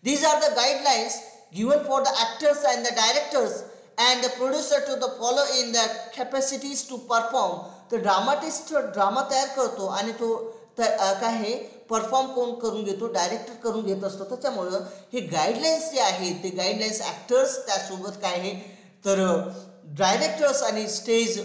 These are the guidelines given for the actors and the directors and the producer to the follow in the capacities to perform. तर ड्रामाटिस्ट ड्रामा तयार करतो आणि तो काय हे परफॉर्म कोण करून घेतो? डायरेक्टर करून घेत असतो. त्याच्यामुळं हे गाईडलाईन्स जे आहेत ते गाईडलाईन्स ॲक्टर्स त्यासोबत काय आहे तर डायरेक्टर्स आणि स्टेज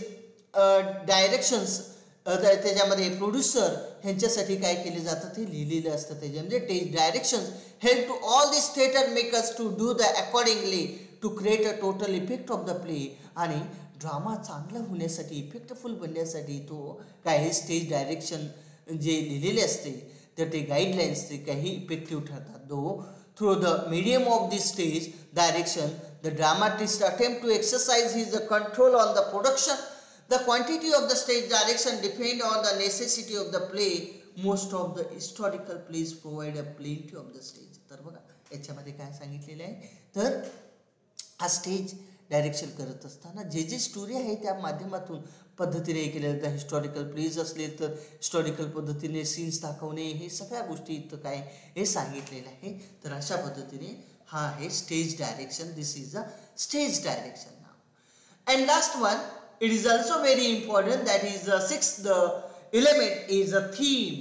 डायरेक्शन्स त्याच्यामध्ये प्रोड्युसर ह्यांच्यासाठी काय केले जातं ते लिहिलेलं असतं. त्याच्यामध्ये stage directions help to all this theatre makers to do the accordingly to create a total effect of the play. आणि ड्रामा चांगला होण्यासाठी इफेक्टफुल बनण्यासाठी तो काय स्टेज डायरेक्शन जे लिहिलेले असते तर ते गाईडलाईन्स ते काही इफेक्टिव्ह ठरतात. Though through the medium of this stage direction the dramatist attempt to exercise his control on the production. The quantity of the stage direction depend on the necessity of the play. Most of the historical plays provide a plenty of the stage. तर बघा याच्यामध्ये काय सांगितलेलं आहे तर हा stage direction करत असताना जे जे स्टोरी आहे त्या माध्यमातून पद्धतीने केलेलं तर हिस्टॉरिकल प्लेज असले तर हिस्टॉरिकल पद्धतीने सीन्स दाखवणे हे सगळ्या गोष्टी इथं काय हे सांगितलेलं आहे. तर अशा पद्धतीने हा आहे stage direction. This is a stage direction. Now and last one, it is also very important, that is the sixth the element is a theme.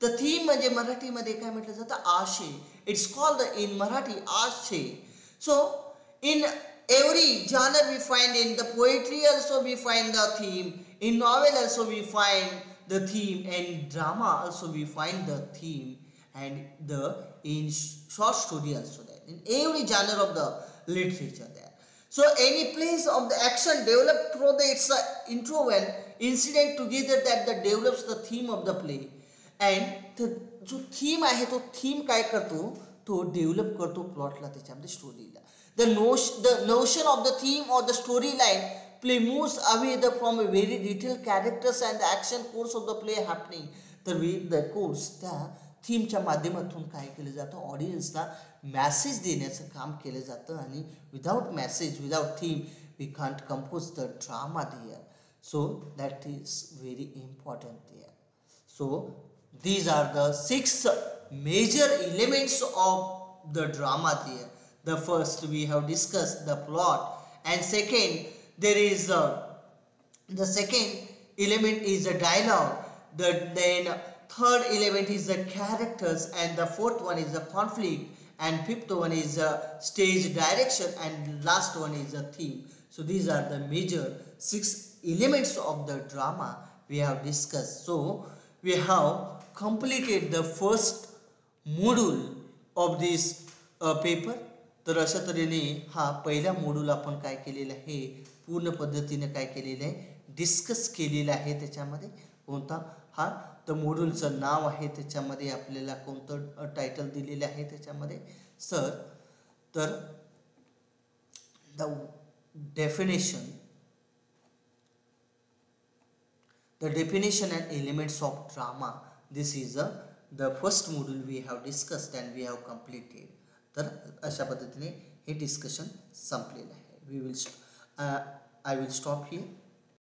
The theme म्हणजे मराठीमध्ये काय म्हटलं जातं आशय. It's called in Marathi आशय. So in every genre we find, in the poetry also we find the theme, in novel also we find the theme, and drama also we find the theme, and the in short story also that in every genre of the literature there. So any plays of the action developed through the its interwoven incident together that develops the theme of the play. And जो theme आहे तो theme काय करतो तो develop करतो प्लॉटला त्याच्यामध्ये स्टोरीला. The notion of the theme or the storyline play moves away from a very detailed characters and the action course of the play happening. तर with the course त्या थीमच्या माध्यमातून काय केलं जातं ऑडियन्सला मॅसेज देण्याचं काम केलं जातं. आणि without message without theme we can't compose the drama there. So that is very important there. So these are the 6 major elements of the drama there. The first we have discussed the plot, and second there is the second element is a dialogue. Then third element is the characters, and the fourth one is the conflict, and fifth one is stage direction, and last one is a theme. So these are the major 6 elements of the drama we have discussed. So we have completed the first module of this paper. तर अशा तऱ्हेने हा पहिला module आपण काय केलेला आहे, पूर्ण पद्धतीने काय केलेलं आहे, डिस्कस केलेला आहे. त्याच्यामध्ये कोणता हा तर मॉड्यूलचं नाव आहे, त्याच्यामध्ये आपल्याला कोणतं टायटल दिलेलं आहे त्याच्यामध्ये सर, तर the definition and elements of drama. This is the first module we have discussed and we have completed. तर अशा पद्धतीने हे डिस्कशन संपलेलं आहे. I will stop here.